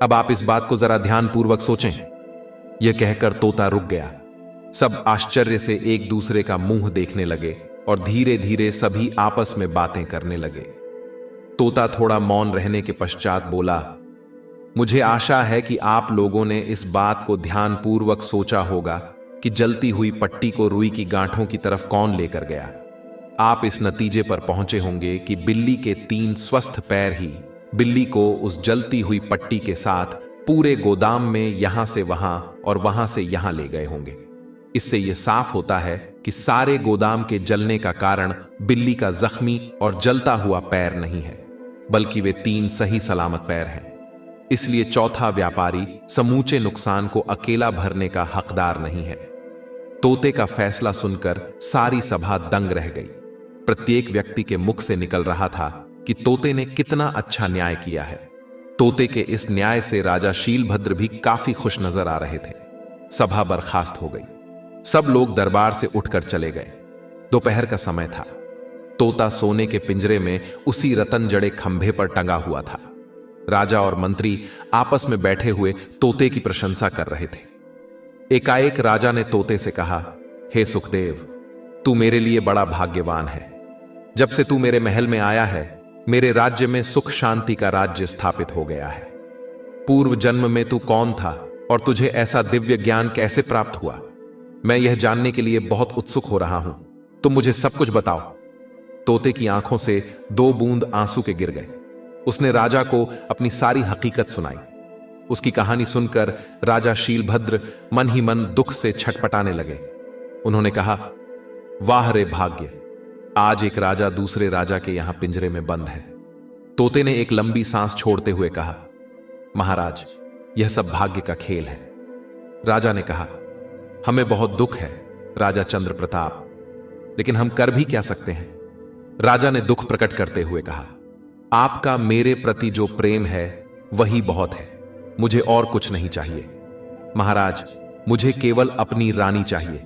अब आप इस बात को जरा ध्यानपूर्वक सोचें। यह कहकर तोता रुक गया। सब आश्चर्य से एक दूसरे का मुंह देखने लगे और धीरे धीरे सभी आपस में बातें करने लगे। तोता थोड़ा मौन रहने के पश्चात बोला, मुझे आशा है कि आप लोगों ने इस बात को ध्यानपूर्वक सोचा होगा कि जलती हुई पट्टी को रुई की गांठों की तरफ कौन लेकर गया। आप इस नतीजे पर पहुंचे होंगे कि बिल्ली के 3 स्वस्थ पैर ही बिल्ली को उस जलती हुई पट्टी के साथ पूरे गोदाम में यहां से वहां और वहां से यहां ले गए होंगे। इससे यह साफ होता है कि सारे गोदाम के जलने का कारण बिल्ली का जख्मी और जलता हुआ पैर नहीं है, बल्कि वे 3 सही सलामत पैर हैं। इसलिए चौथा व्यापारी समूचे नुकसान को अकेला भरने का हकदार नहीं है। तोते का फैसला सुनकर सारी सभा दंग रह गई। प्रत्येक व्यक्ति के मुख से निकल रहा था कि तोते ने कितना अच्छा न्याय किया है। तोते के इस न्याय से राजा शीलभद्र भी काफी खुश नजर आ रहे थे। सभा बर्खास्त हो गई। सब लोग दरबार से उठकर चले गए। दोपहर का समय था। तोता सोने के पिंजरे में उसी रतन जड़े खंभे पर टंगा हुआ था। राजा और मंत्री आपस में बैठे हुए तोते की प्रशंसा कर रहे थे। एकाएक राजा ने तोते से कहा, हे सुखदेव, तू मेरे लिए बड़ा भाग्यवान है। जब से तू मेरे महल में आया है, मेरे राज्य में सुख शांति का राज्य स्थापित हो गया है। पूर्व जन्म में तू कौन था और तुझे ऐसा दिव्य ज्ञान कैसे प्राप्त हुआ? मैं यह जानने के लिए बहुत उत्सुक हो रहा हूं। तुम मुझे सब कुछ बताओ। तोते की आंखों से 2 बूंद आंसू के गिर गए। उसने राजा को अपनी सारी हकीकत सुनाई। उसकी कहानी सुनकर राजा शीलभद्र मन ही मन दुख से छटपटाने लगे। उन्होंने कहा, वाह रे भाग्य, आज एक राजा दूसरे राजा के यहां पिंजरे में बंद है। तोते ने एक लंबी सांस छोड़ते हुए कहा, महाराज, यह सब भाग्य का खेल है। राजा ने कहा, हमें बहुत दुख है राजा चंद्र प्रताप, लेकिन हम कर भी क्या सकते हैं? राजा ने दुख प्रकट करते हुए कहा, आपका मेरे प्रति जो प्रेम है वही बहुत है। मुझे और कुछ नहीं चाहिए। महाराज, मुझे केवल अपनी रानी चाहिए।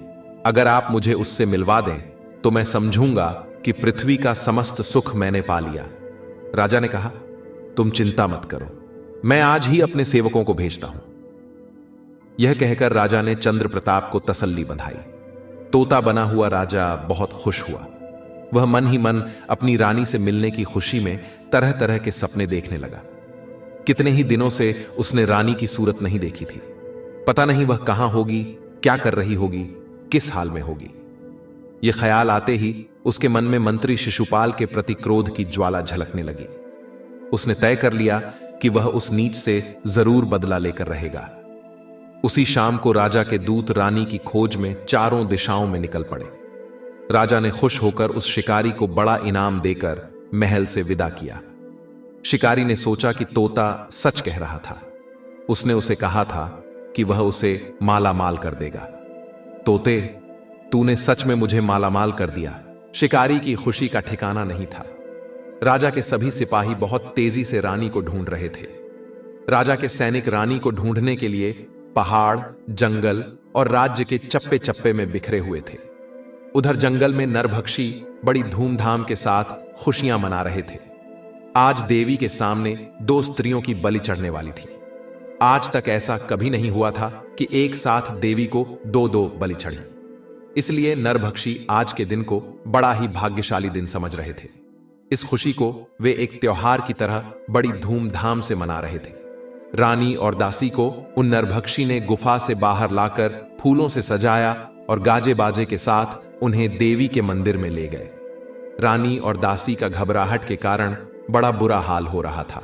अगर आप मुझे उससे मिलवा दें तो मैं समझूंगा कि पृथ्वी का समस्त सुख मैंने पा लिया। राजा ने कहा, तुम चिंता मत करो, मैं आज ही अपने सेवकों को भेजता हूं। यह कहकर राजा ने चंद्र प्रताप को तसल्ली बंधाई। तोता बना हुआ राजा बहुत खुश हुआ। वह मन ही मन अपनी रानी से मिलने की खुशी में तरह तरह के सपने देखने लगा। कितने ही दिनों से उसने रानी की सूरत नहीं देखी थी। पता नहीं वह कहां होगी, क्या कर रही होगी, किस हाल में होगी। यह ख्याल आते ही उसके मन में मंत्री शिशुपाल के प्रति क्रोध की ज्वाला झलकने लगी। उसने तय कर लिया कि वह उस नीच से जरूर बदला लेकर रहेगा। उसी शाम को राजा के दूत रानी की खोज में चारों दिशाओं में निकल पड़े। राजा ने खुश होकर उस शिकारी को बड़ा इनाम देकर महल से विदा किया। शिकारी ने सोचा कि तोता सच कह रहा था। उसने उसे कहा था कि वह उसे मालामाल कर देगा। तोते, तूने सच में मुझे मालामाल कर दिया। शिकारी की खुशी का ठिकाना नहीं था। राजा के सभी सिपाही बहुत तेजी से रानी को ढूंढ रहे थे। राजा के सैनिक रानी को ढूंढने के लिए पहाड़, जंगल और राज्य के चप्पे चप्पे में बिखरे हुए थे। उधर जंगल में नरभक्षी बड़ी धूमधाम के साथ खुशियां मना रहे थे। आज देवी के सामने 2 स्त्रियों की बलि चढ़ने वाली थी। आज तक ऐसा कभी नहीं हुआ था कि एक साथ देवी को 2-2 बलि चढ़ी। इसलिए नरभक्षी आज के दिन को बड़ा ही भाग्यशाली दिन समझ रहे थे। इस खुशी को वे एक त्योहार की तरह बड़ी धूमधाम से मना रहे थे। रानी और दासी को उन नरभक्षी ने गुफा से बाहर लाकर फूलों से सजाया और गाजे बाजे के साथ उन्हें देवी के मंदिर में ले गए। रानी और दासी का घबराहट के कारण बड़ा बुरा हाल हो रहा था।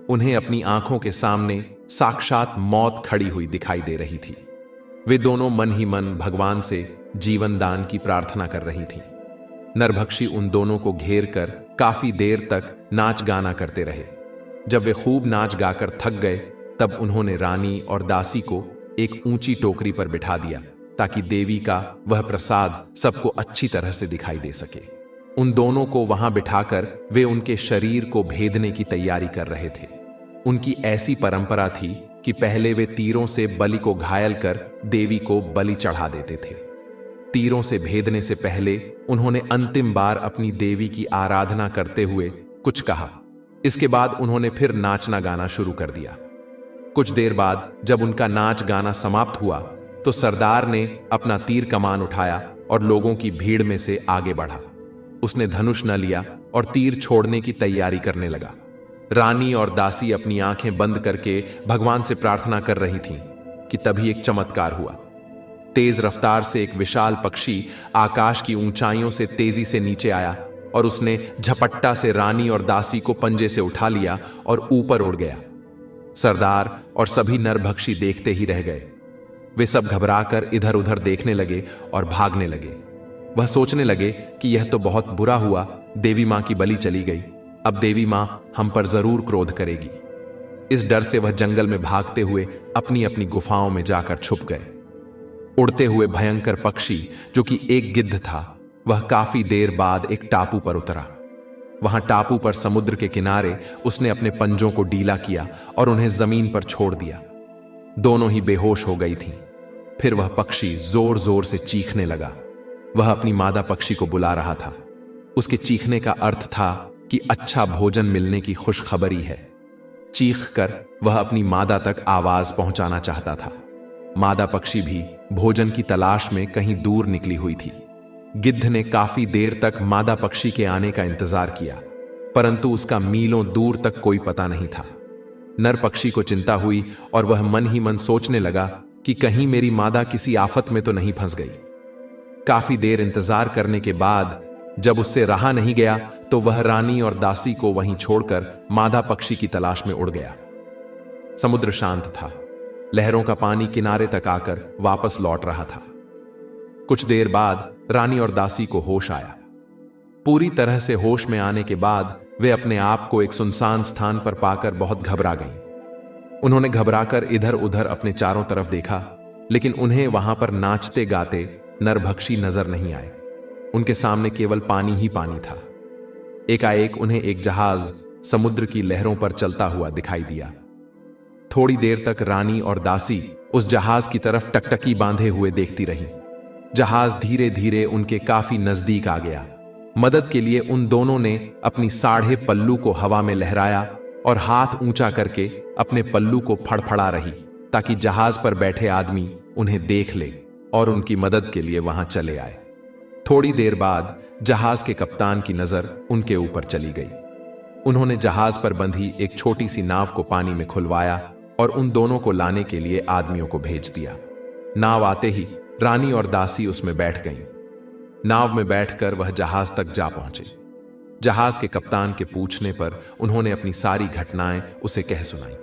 उन्हें अपनी आंखों के सामने साक्षात मौत खड़ी हुई दिखाई दे रही थी। वे दोनों मन ही मन भगवान से जीवन दान की प्रार्थना कर रही थीं। नरभक्षी उन दोनों को घेर कर काफी देर तक नाच गाना करते रहे। जब वे खूब नाच गाकर थक गए, तब उन्होंने रानी और दासी को एक ऊंची टोकरी पर बिठा दिया ताकि देवी का वह प्रसाद सबको अच्छी तरह से दिखाई दे सके। उन दोनों को वहां बिठाकर वे उनके शरीर को भेदने की तैयारी कर रहे थे। उनकी ऐसी परंपरा थी कि पहले वे तीरों से बलि को घायल कर देवी को बलि चढ़ा देते थे। तीरों से भेदने से पहले उन्होंने अंतिम बार अपनी देवी की आराधना करते हुए कुछ कहा। इसके बाद उन्होंने फिर नाचना गाना शुरू कर दिया। कुछ देर बाद जब उनका नाच गाना समाप्त हुआ तो सरदार ने अपना तीर कमान उठाया और लोगों की भीड़ में से आगे बढ़ा। उसने धनुष न लिया और तीर छोड़ने की तैयारी करने लगा। रानी और दासी अपनी आंखें बंद करके भगवान से प्रार्थना कर रही थीं कि तभी एक चमत्कार हुआ। तेज रफ्तार से एक विशाल पक्षी आकाश की ऊंचाइयों से तेजी से नीचे आया और उसने झपट्टा से रानी और दासी को पंजे से उठा लिया और ऊपर उड़ गया। सरदार और सभी नरभक्षी देखते ही रह गए। वे सब घबराकर इधर उधर देखने लगे और भागने लगे। वह सोचने लगे कि यह तो बहुत बुरा हुआ, देवी मां की बलि चली गई। अब देवी मां हम पर जरूर क्रोध करेगी। इस डर से वह जंगल में भागते हुए अपनी अपनी गुफाओं में जाकर छुप गए। उड़ते हुए भयंकर पक्षी, जो कि एक गिद्ध था, वह काफी देर बाद एक टापू पर उतरा। वहां टापू पर समुद्र के किनारे उसने अपने पंजों को ढीला किया और उन्हें जमीन पर छोड़ दिया। दोनों ही बेहोश हो गई थीं। फिर वह पक्षी जोर जोर से चीखने लगा। वह अपनी मादा पक्षी को बुला रहा था। उसके चीखने का अर्थ था कि अच्छा भोजन मिलने की खुशखबरी है। चीख कर वह अपनी मादा तक आवाज पहुंचाना चाहता था। मादा पक्षी भी भोजन की तलाश में कहीं दूर निकली हुई थी। गिद्ध ने काफी देर तक मादा पक्षी के आने का इंतजार किया, परंतु उसका मीलों दूर तक कोई पता नहीं था। नर पक्षी को चिंता हुई और वह मन ही मन सोचने लगा कि कहीं मेरी मादा किसी आफत में तो नहीं फंस गई। काफी देर इंतजार करने के बाद जब उससे रहा नहीं गया तो वह रानी और दासी को वहीं छोड़कर मादा पक्षी की तलाश में उड़ गया। समुद्र शांत था। लहरों का पानी किनारे तक आकर वापस लौट रहा था। कुछ देर बाद रानी और दासी को होश आया। पूरी तरह से होश में आने के बाद वे अपने आप को एक सुनसान स्थान पर पाकर बहुत घबरा गईं। उन्होंने घबराकर इधर उधर अपने चारों तरफ देखा, लेकिन उन्हें वहां पर नाचते गाते नरभक्षी नजर नहीं आए। उनके सामने केवल पानी ही पानी था। एकाएक उन्हें एक जहाज समुद्र की लहरों पर चलता हुआ दिखाई दिया। थोड़ी देर तक रानी और दासी उस जहाज की तरफ टकटकी बांधे हुए देखती रहीं। जहाज धीरे धीरे उनके काफी नजदीक आ गया। मदद के लिए उन दोनों ने अपनी साढ़े पल्लू को हवा में लहराया और हाथ ऊंचा करके अपने पल्लू को फड़फड़ा रही, ताकि जहाज पर बैठे आदमी उन्हें देख ले और उनकी मदद के लिए वहां चले आए। थोड़ी देर बाद जहाज के कप्तान की नजर उनके ऊपर चली गई। उन्होंने जहाज पर बंधी एक छोटी सी नाव को पानी में खुलवाया और उन दोनों को लाने के लिए आदमियों को भेज दिया। नाव आते ही रानी और दासी उसमें बैठ गईं। नाव में बैठकर वह जहाज तक जा पहुंचे। जहाज के कप्तान के पूछने पर उन्होंने अपनी सारी घटनाएं उसे कह सुनाई।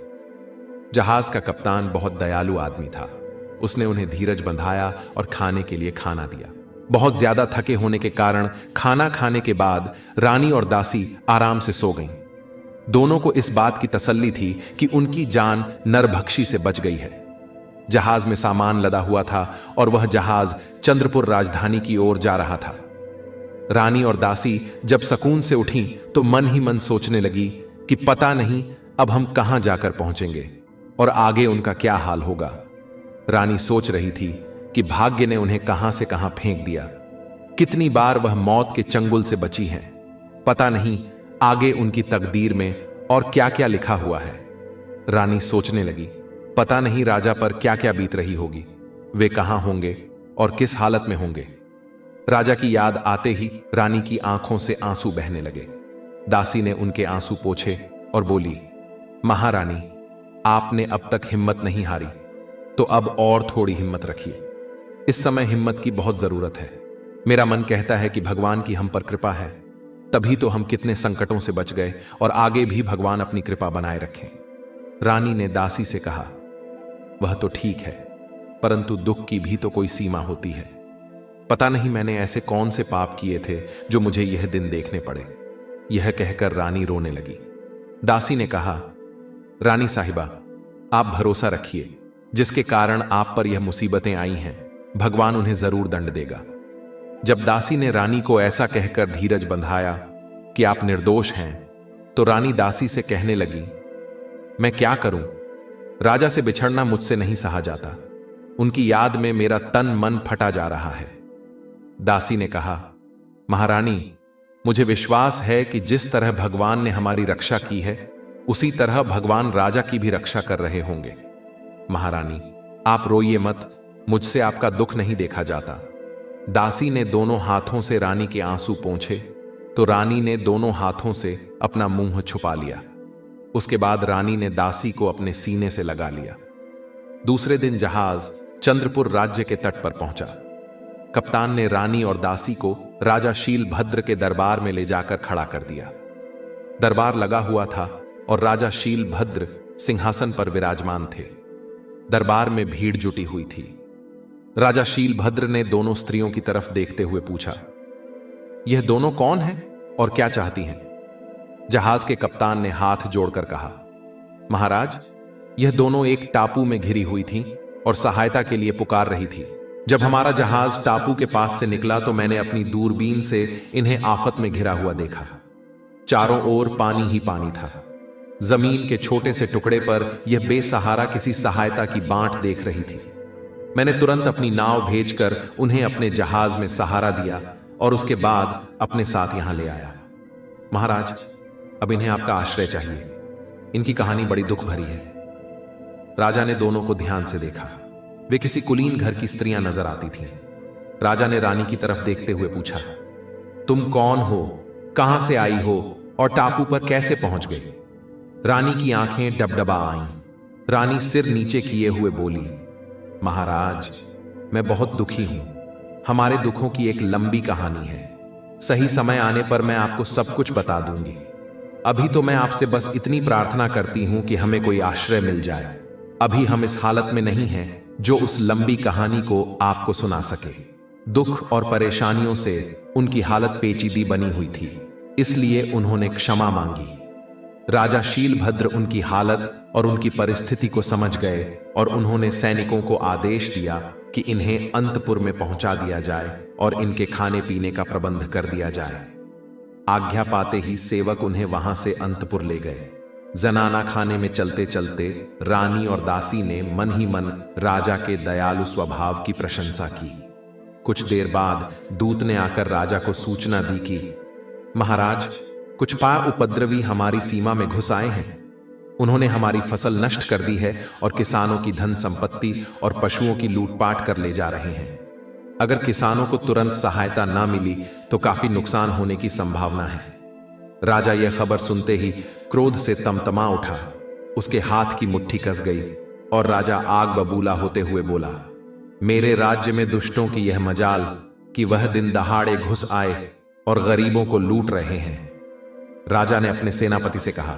जहाज का कप्तान बहुत दयालु आदमी था। उसने उन्हें धीरज बंधाया और खाने के लिए खाना दिया। बहुत ज्यादा थके होने के कारण खाना खाने के बाद रानी और दासी आराम से सो गईं। दोनों को इस बात की तसल्ली थी कि उनकी जान नरभक्षी से बच गई है। जहाज में सामान लदा हुआ था और वह जहाज चंद्रपुर राजधानी की ओर जा रहा था। रानी और दासी जब सकून से उठीं तो मन ही मन सोचने लगी कि पता नहीं अब हम कहां जाकर पहुंचेंगे और आगे उनका क्या हाल होगा। रानी सोच रही थी कि भाग्य ने उन्हें कहां से कहां फेंक दिया। कितनी बार वह मौत के चंगुल से बची हैं। पता नहीं आगे उनकी तकदीर में और क्या क्या लिखा हुआ है। रानी सोचने लगी, पता नहीं राजा पर क्या क्या बीत रही होगी। वे कहां होंगे और किस हालत में होंगे। राजा की याद आते ही रानी की आंखों से आंसू बहने लगे। दासी ने उनके आंसू पोंछे और बोली, महारानी, आपने अब तक हिम्मत नहीं हारी, तो अब और थोड़ी हिम्मत रखिए। इस समय हिम्मत की बहुत जरूरत है। मेरा मन कहता है कि भगवान की हम पर कृपा है, तभी तो हम कितने संकटों से बच गए और आगे भी भगवान अपनी कृपा बनाए रखें। रानी ने दासी से कहा, वह तो ठीक है, परंतु दुख की भी तो कोई सीमा होती है। पता नहीं मैंने ऐसे कौन से पाप किए थे जो मुझे यह दिन देखने पड़े। यह कहकर रानी रोने लगी। दासी ने कहा, रानी साहिबा, आप भरोसा रखिए, जिसके कारण आप पर यह मुसीबतें आई हैं, भगवान उन्हें जरूर दंड देगा। जब दासी ने रानी को ऐसा कहकर धीरज बंधाया कि आप निर्दोष हैं, तो रानी दासी से कहने लगी, मैं क्या करूं? राजा से बिछड़ना मुझसे नहीं सहा जाता। उनकी याद में मेरा तन मन फटा जा रहा है। दासी ने कहा, महारानी, मुझे विश्वास है कि जिस तरह भगवान ने हमारी रक्षा की है, उसी तरह भगवान राजा की भी रक्षा कर रहे होंगे। महारानी, आप रोइए मत, मुझसे आपका दुख नहीं देखा जाता। दासी ने दोनों हाथों से रानी के आंसू पोंछे तो रानी ने दोनों हाथों से अपना मुंह छुपा लिया। उसके बाद रानी ने दासी को अपने सीने से लगा लिया। दूसरे दिन जहाज चंद्रपुर राज्य के तट पर पहुंचा। कप्तान ने रानी और दासी को राजा शीलभद्र के दरबार में ले जाकर खड़ा कर दिया। दरबार लगा हुआ था और राजा शीलभद्र सिंहासन पर विराजमान थे। दरबार में भीड़ जुटी हुई थी। राजा शीलभद्र ने दोनों स्त्रियों की तरफ देखते हुए पूछा, यह दोनों कौन हैं और क्या चाहती हैं? जहाज के कप्तान ने हाथ जोड़कर कहा, महाराज, यह दोनों एक टापू में घिरी हुई थीं और सहायता के लिए पुकार रही थी। जब हमारा जहाज टापू के पास से निकला तो मैंने अपनी दूरबीन से इन्हें आफत में घिरा हुआ देखा। चारों ओर पानी ही पानी था। जमीन के छोटे से टुकड़े पर यह बेसहारा किसी सहायता की बांट देख रही थी। मैंने तुरंत अपनी नाव भेजकर उन्हें अपने जहाज में सहारा दिया और उसके बाद अपने साथ यहां ले आया। महाराज, अब इन्हें आपका आश्रय चाहिए। इनकी कहानी बड़ी दुख भरी है। राजा ने दोनों को ध्यान से देखा। वे किसी कुलीन घर की स्त्रियां नजर आती थीं। राजा ने रानी की तरफ देखते हुए पूछा, तुम कौन हो, कहां से आई हो और टापू पर कैसे पहुंच गई? रानी की आंखें डबडबा आईं। रानी सिर नीचे किए हुए बोली, महाराज, मैं बहुत दुखी हूं। हमारे दुखों की एक लंबी कहानी है। सही समय आने पर मैं आपको सब कुछ बता दूंगी। अभी तो मैं आपसे बस इतनी प्रार्थना करती हूं कि हमें कोई आश्रय मिल जाए। अभी हम इस हालत में नहीं हैं जो उस लंबी कहानी को आपको सुना सके। दुख और परेशानियों से उनकी हालत पेचीदी बनी हुई थी, इसलिए उन्होंने क्षमा मांगी। राजा शीलभद्र उनकी हालत और उनकी परिस्थिति को समझ गए और उन्होंने सैनिकों को आदेश दिया कि इन्हें अंतपुर में पहुंचा दिया जाए और इनके खाने पीने का प्रबंध कर दिया जाए। आज्ञा पाते ही सेवक उन्हें वहां से अंतपुर ले गए। जनाना खाने में चलते चलते रानी और दासी ने मन ही मन राजा के दयालु स्वभाव की प्रशंसा की। कुछ देर बाद दूत ने आकर राजा को सूचना दी कि महाराज, कुछ पाय उपद्रवी हमारी सीमा में घुस आए हैं। उन्होंने हमारी फसल नष्ट कर दी है और किसानों की धन संपत्ति और पशुओं की लूटपाट कर ले जा रहे हैं। अगर किसानों को तुरंत सहायता ना मिली तो काफी नुकसान होने की संभावना है। राजा यह खबर सुनते ही क्रोध से तमतमा उठा। उसके हाथ की मुट्ठी कस गई और राजा आग बबूला होते हुए बोला, मेरे राज्य में दुष्टों की यह मजाल कि वह दिन दहाड़े घुस आए और गरीबों को लूट रहे हैं। राजा ने अपने सेनापति से कहा,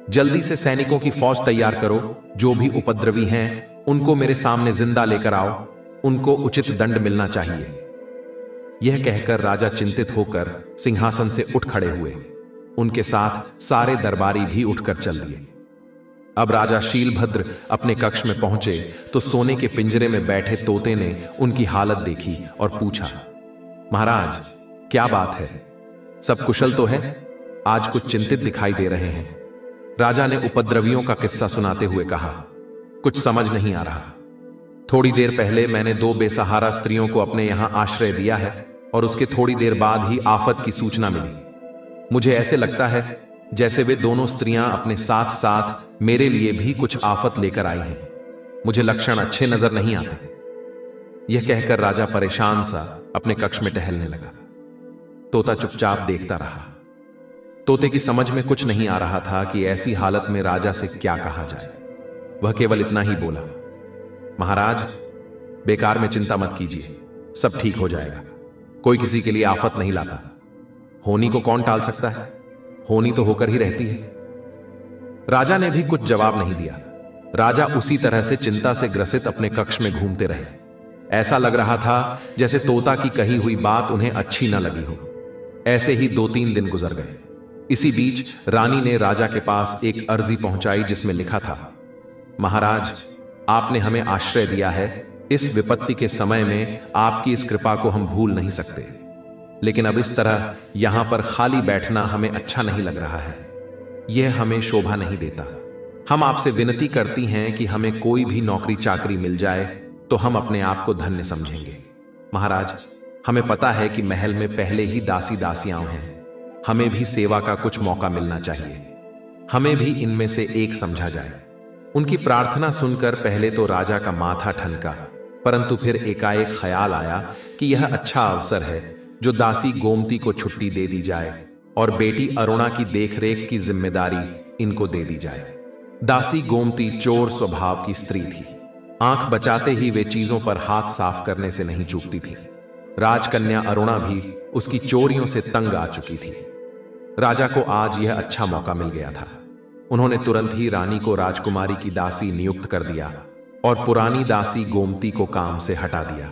जल्दी से सैनिकों की फौज तैयार करो। जो भी उपद्रवी हैं उनको मेरे सामने जिंदा लेकर आओ। उनको उचित दंड मिलना चाहिए। यह कहकर राजा चिंतित होकर सिंहासन से उठ खड़े हुए। उनके साथ सारे दरबारी भी उठकर चल दिए। अब राजा शीलभद्र अपने कक्ष में पहुंचे तो सोने के पिंजरे में बैठे तोते ने उनकी हालत देखी और पूछा, महाराज, क्या बात है? सब कुशल तो है? आज कुछ चिंतित दिखाई दे रहे हैं। राजा ने उपद्रवियों का किस्सा सुनाते हुए कहा, कुछ समझ नहीं आ रहा। थोड़ी देर पहले मैंने 2 बेसहारा स्त्रियों को अपने यहां आश्रय दिया है और उसके थोड़ी देर बाद ही आफत की सूचना मिली। मुझे ऐसे लगता है जैसे वे दोनों स्त्रियां अपने साथ साथ मेरे लिए भी कुछ आफत लेकर आई हैं। मुझे लक्षण अच्छे नजर नहीं आते। यह कहकर राजा परेशान सा अपने कक्ष में टहलने लगा। तोता चुपचाप देखता रहा। तोते की समझ में कुछ नहीं आ रहा था कि ऐसी हालत में राजा से क्या कहा जाए। वह केवल इतना ही बोला, महाराज, बेकार में चिंता मत कीजिए, सब ठीक हो जाएगा। कोई किसी के लिए आफत नहीं लाता। होनी को कौन टाल सकता है? होनी तो होकर ही रहती है। राजा ने भी कुछ जवाब नहीं दिया। राजा उसी तरह से चिंता से ग्रसित अपने कक्ष में घूमते रहे। ऐसा लग रहा था जैसे तोता की कही हुई बात उन्हें अच्छी न लगी हो। ऐसे ही 2-3 दिन गुजर गए। इसी बीच रानी ने राजा के पास एक अर्जी पहुंचाई जिसमें लिखा था, महाराज, आपने हमें आश्रय दिया है। इस विपत्ति के समय में आपकी इस कृपा को हम भूल नहीं सकते, लेकिन अब इस तरह यहां पर खाली बैठना हमें अच्छा नहीं लग रहा है। यह हमें शोभा नहीं देता। हम आपसे विनती करती हैं कि हमें कोई भी नौकरी चाकरी मिल जाए तो हम अपने आप को धन्य समझेंगे। महाराज, हमें पता है कि महल में पहले ही दासी दासियां हैं। हमें भी सेवा का कुछ मौका मिलना चाहिए। हमें भी इनमें से एक समझा जाए। उनकी प्रार्थना सुनकर पहले तो राजा का माथा ठनका, परंतु फिर एकाएक ख्याल आया कि यह अच्छा अवसर है जो दासी गोमती को छुट्टी दे दी जाए और बेटी अरुणा की देखरेख की जिम्मेदारी इनको दे दी जाए। दासी गोमती चोर स्वभाव की स्त्री थी। आंख बचाते ही वे चीजों पर हाथ साफ करने से नहीं चूकती थी। राजकन्या अरुणा भी उसकी चोरियों से तंग आ चुकी थी। राजा को आज यह अच्छा मौका मिल गया था। उन्होंने तुरंत ही रानी को राजकुमारी की दासी नियुक्त कर दिया और पुरानी दासी गोमती को काम से हटा दिया।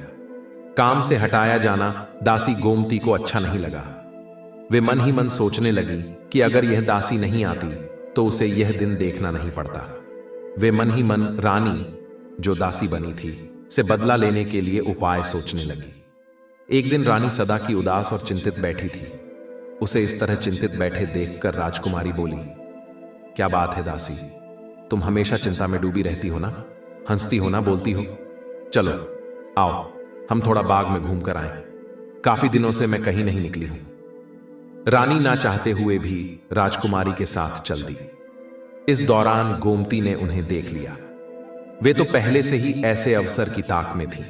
काम से हटाया जाना दासी गोमती को अच्छा नहीं लगा। वे मन ही मन सोचने लगी कि अगर यह दासी नहीं आती तो उसे यह दिन देखना नहीं पड़ता। वे मन ही मन रानी, जो दासी बनी थी, से बदला लेने के लिए उपाय सोचने लगी। एक दिन रानी सदा की उदास और चिंतित बैठी थी। उसे इस तरह चिंतित बैठे देखकर राजकुमारी बोली, क्या बात है दासी, तुम हमेशा चिंता में डूबी रहती हो ना, हंसती हो ना, बोलती हो। चलो आओ हम थोड़ा बाग में घूम कर आए, काफी दिनों से मैं कहीं नहीं निकली हूं। रानी ना चाहते हुए भी राजकुमारी के साथ चल दी। इस दौरान गोमती ने उन्हें देख लिया। वे तो पहले से ही ऐसे अवसर की ताक में थी।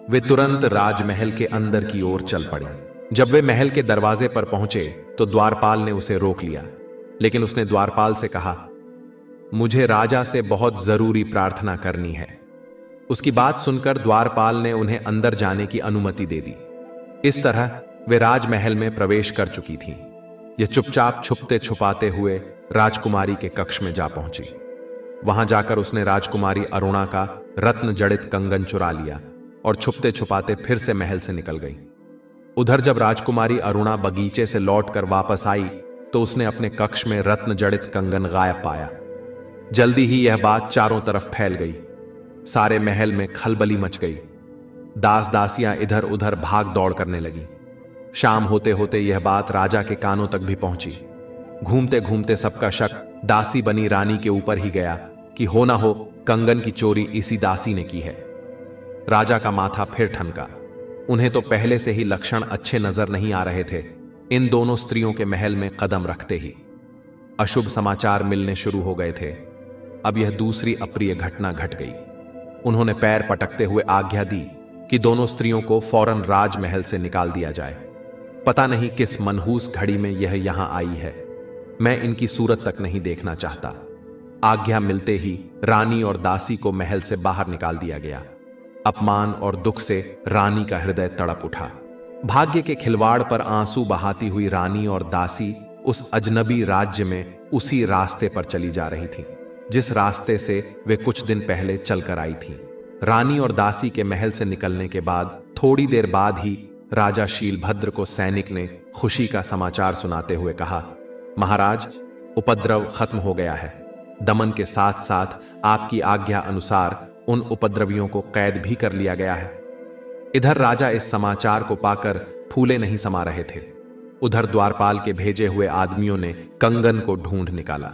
वे तुरंत राजमहल के अंदर की ओर चल पड़ी। जब वे महल के दरवाजे पर पहुंचे तो द्वारपाल ने उसे रोक लिया, लेकिन उसने द्वारपाल से कहा, मुझे राजा से बहुत जरूरी प्रार्थना करनी है। उसकी बात सुनकर द्वारपाल ने उन्हें अंदर जाने की अनुमति दे दी। इस तरह वे राजमहल में प्रवेश कर चुकी थीं। यह चुपचाप छुपते छुपाते हुए राजकुमारी के कक्ष में जा पहुंची। वहां जाकर उसने राजकुमारी अरुणा का रत्न जड़ित कंगन चुरा लिया और छुपते छुपाते फिर से महल से निकल गई। उधर जब राजकुमारी अरुणा बगीचे से लौटकर वापस आई तो उसने अपने कक्ष में रत्न जड़ित कंगन गायब पाया। जल्दी ही यह बात चारों तरफ फैल गई। सारे महल में खलबली मच गई। दास दासियां इधर उधर भाग दौड़ करने लगी। शाम होते होते यह बात राजा के कानों तक भी पहुंची। घूमते घूमते सबका शक दासी बनी रानी के ऊपर ही गया कि हो ना हो कंगन की चोरी इसी दासी ने की है। राजा का माथा फिर ठनका। उन्हें तो पहले से ही लक्षण अच्छे नजर नहीं आ रहे थे। इन दोनों स्त्रियों के महल में कदम रखते ही अशुभ समाचार मिलने शुरू हो गए थे। अब यह दूसरी अप्रिय घटना घट गई। उन्होंने पैर पटकते हुए आज्ञा दी कि दोनों स्त्रियों को फौरन राजमहल से निकाल दिया जाए। पता नहीं किस मनहूस घड़ी में यह यहां आई है। मैं इनकी सूरत तक नहीं देखना चाहता। आज्ञा मिलते ही रानी और दासी को महल से बाहर निकाल दिया गया। अपमान और दुख से रानी का हृदय तड़प उठा। भाग्य के खिलवाड़ पर आंसू बहाती हुई रानी और दासी उस अजनबी राज्य में उसी रास्ते पर चली जा रही थी जिस रास्ते से वे कुछ दिन पहले चलकर आई थीं। रानी और दासी के महल से निकलने के बाद थोड़ी देर बाद ही राजा शीलभद्र को सैनिक ने खुशी का समाचार सुनाते हुए कहा, महाराज, उपद्रव खत्म हो गया है। दमन के साथ साथ आपकी आज्ञा अनुसार उन उपद्रवियों को कैद भी कर लिया गया है। इधर राजा इस समाचार को पाकर फूले नहीं समा रहे थे। उधर द्वारपाल के भेजे हुए आदमियों ने कंगन को ढूंढ निकाला।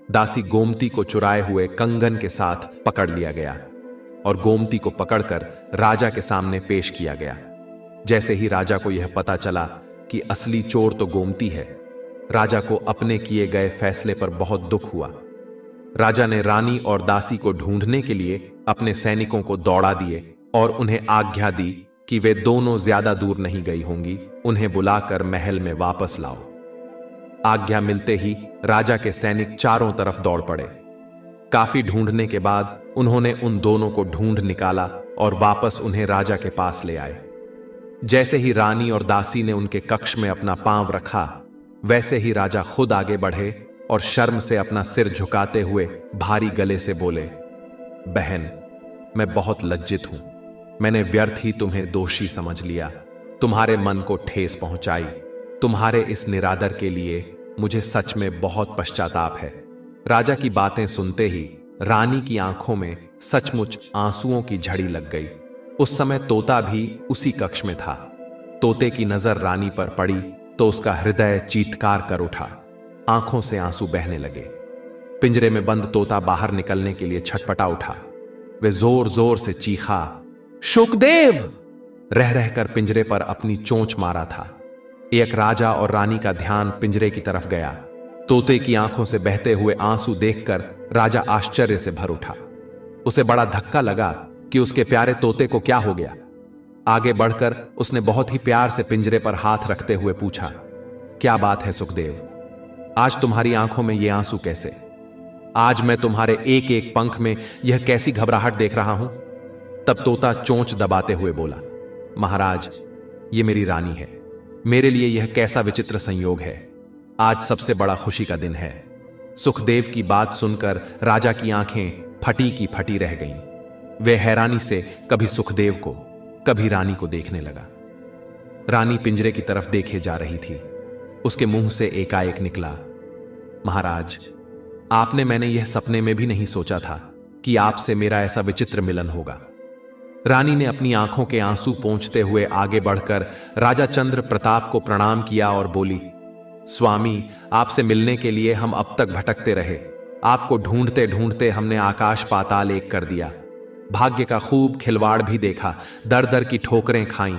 दासी गोमती को चुराए हुए कंगन के साथ पकड़ लिया गया और गोमती को पकड़कर राजा के सामने पेश किया गया। जैसे ही राजा को यह पता चला कि असली चोर तो गोमती है, राजा को अपने किए गए फैसले पर बहुत दुख हुआ। राजा ने रानी और दासी को ढूंढने के लिए अपने सैनिकों को दौड़ा दिए और उन्हें आज्ञा दी कि वे दोनों ज्यादा दूर नहीं गई होंगी, उन्हें बुलाकर महल में वापस लाओ। आज्ञा मिलते ही राजा के सैनिक चारों तरफ दौड़ पड़े। काफी ढूंढने के बाद उन्होंने उन दोनों को ढूंढ निकाला और वापस उन्हें राजा के पास ले आए। जैसे ही रानी और दासी ने उनके कक्ष में अपना पांव रखा, वैसे ही राजा खुद आगे बढ़े और शर्म से अपना सिर झुकाते हुए भारी गले से बोले, बहन, मैं बहुत लज्जित हूं। मैंने व्यर्थ ही तुम्हें दोषी समझ लिया, तुम्हारे मन को ठेस पहुंचाई। तुम्हारे इस निरादर के लिए मुझे सच में बहुत पश्चाताप है। राजा की बातें सुनते ही रानी की आंखों में सचमुच आंसुओं की झड़ी लग गई। उस समय तोता भी उसी कक्ष में था। तोते की नजर रानी पर पड़ी तो उसका हृदय चीत्कार कर उठा। आंखों से आंसू बहने लगे। पिंजरे में बंद तोता बाहर निकलने के लिए छटपटा उठा। वे जोर जोर से चीखा, शुकदेव! रह रहकर पिंजरे पर अपनी चोंच मारा था। एक राजा और रानी का ध्यान पिंजरे की तरफ गया। तोते की आंखों से बहते हुए आंसू देखकर राजा आश्चर्य से भर उठा। उसे बड़ा धक्का लगा कि उसके प्यारे तोते को क्या हो गया। आगे बढ़कर उसने बहुत ही प्यार से पिंजरे पर हाथ रखते हुए पूछा, क्या बात है सुखदेव? आज तुम्हारी आंखों में ये आंसू कैसे? आज मैं तुम्हारे एक एक पंख में यह कैसी घबराहट देख रहा हूं? तब तोता चोंच दबाते हुए बोला, महाराज, ये मेरी रानी है। मेरे लिए यह कैसा विचित्र संयोग है। आज सबसे बड़ा खुशी का दिन है। सुखदेव की बात सुनकर राजा की आंखें फटी की फटी रह गईं। वे हैरानी से कभी सुखदेव को कभी रानी को देखने लगा। रानी पिंजरे की तरफ देखे जा रही थी। उसके मुंह से एकाएक निकला, महाराज, मैंने यह सपने में भी नहीं सोचा था कि आपसे मेरा ऐसा विचित्र मिलन होगा। रानी ने अपनी आंखों के आंसू पोंछते हुए आगे बढ़कर राजा चंद्र प्रताप को प्रणाम किया और बोली, स्वामी, आपसे मिलने के लिए हम अब तक भटकते रहे। आपको ढूंढते ढूंढते हमने आकाश पाताल एक कर दिया। भाग्य का खूब खिलवाड़ भी देखा, दर दर की ठोकरें खाईं।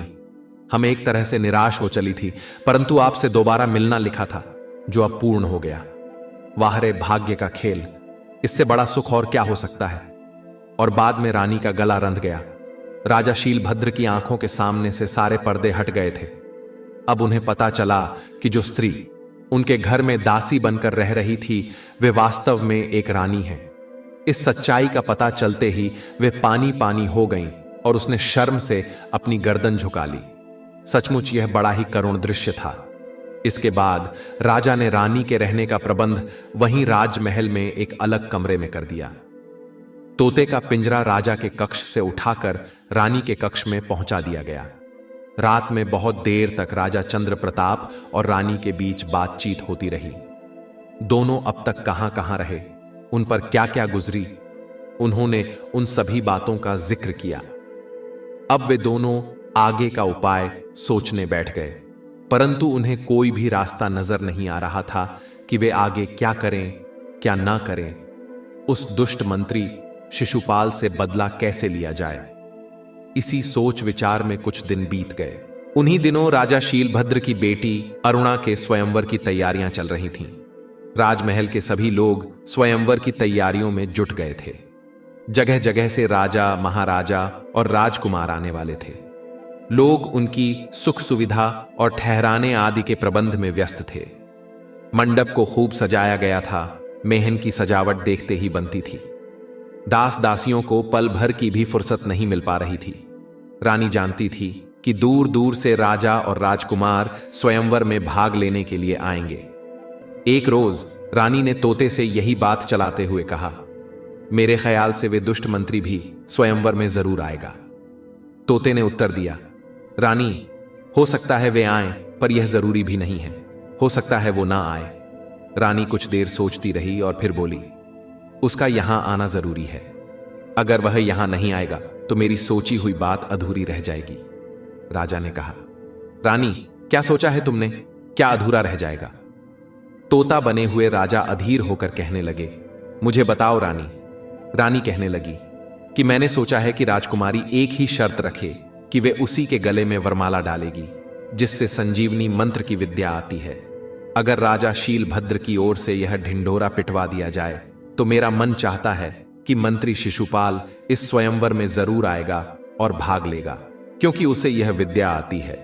हम एक तरह से निराश हो चली थी, परंतु आपसे दोबारा मिलना लिखा था, जो अब पूर्ण हो गया। वाह रे भाग्य का खेल, इससे बड़ा सुख और क्या हो सकता है। और बाद में रानी का गला रंध गया। राजा शीलभद्र की आंखों के सामने से सारे पर्दे हट गए थे। अब उन्हें पता चला कि जो स्त्री उनके घर में दासी बनकर रह रही थी, वे वास्तव में एक रानी है। इस सच्चाई का पता चलते ही वे पानी पानी हो गईं और उसने शर्म से अपनी गर्दन झुका ली। सचमुच यह बड़ा ही करुण दृश्य था। इसके बाद राजा ने रानी के रहने का प्रबंध वहीं राजमहल में एक अलग कमरे में कर दिया। तोते का पिंजरा राजा के कक्ष से उठाकर रानी के कक्ष में पहुंचा दिया गया। रात में बहुत देर तक राजा चंद्र प्रताप और रानी के बीच बातचीत होती रही। दोनों अब तक कहां कहां रहे, उन पर क्या क्या गुजरी, उन्होंने उन सभी बातों का जिक्र किया। अब वे दोनों आगे का उपाय सोचने बैठ गए, परंतु उन्हें कोई भी रास्ता नजर नहीं आ रहा था कि वे आगे क्या करें क्या ना करें। उस दुष्ट मंत्री शिशुपाल से बदला कैसे लिया जाए, इसी सोच विचार में कुछ दिन बीत गए। उन्हीं दिनों राजा शीलभद्र की बेटी अरुणा के स्वयंवर की तैयारियां चल रही थीं। राजमहल के सभी लोग स्वयंवर की तैयारियों में जुट गए थे। जगह जगह से राजा, महाराजा और राजकुमार आने वाले थे। लोग उनकी सुख सुविधा और ठहराने आदि के प्रबंध में व्यस्त थे। मंडप को खूब सजाया गया था। मेहन की सजावट देखते ही बनती थी। दास दासियों को पल भर की भी फुर्सत नहीं मिल पा रही थी। रानी जानती थी कि दूर दूर से राजा और राजकुमार स्वयंवर में भाग लेने के लिए आएंगे। एक रोज रानी ने तोते से यही बात चलाते हुए कहा, मेरे ख्याल से वे दुष्ट मंत्री भी स्वयंवर में जरूर आएगा। तोते ने उत्तर दिया, रानी, हो सकता है वे आएं, पर यह जरूरी भी नहीं है। हो सकता है वो ना आए। रानी कुछ देर सोचती रही और फिर बोली, उसका यहां आना जरूरी है। अगर वह यहां नहीं आएगा तो मेरी सोची हुई बात अधूरी रह जाएगी। राजा ने कहा, रानी, क्या सोचा है तुमने? क्या अधूरा रह जाएगा? तोता बने हुए राजा अधीर होकर कहने लगे, मुझे बताओ रानी। रानी कहने लगी कि मैंने सोचा है कि राजकुमारी एक ही शर्त रखे कि वे उसी के गले में वरमाला डालेगी जिससे संजीवनी मंत्र की विद्या आती है। अगर राजा शीलभद्र की ओर से यह ढिंढोरा पिटवा दिया जाए तो मेरा मन चाहता है कि मंत्री शिशुपाल इस स्वयंवर में जरूर आएगा और भाग लेगा, क्योंकि उसे यह विद्या आती है।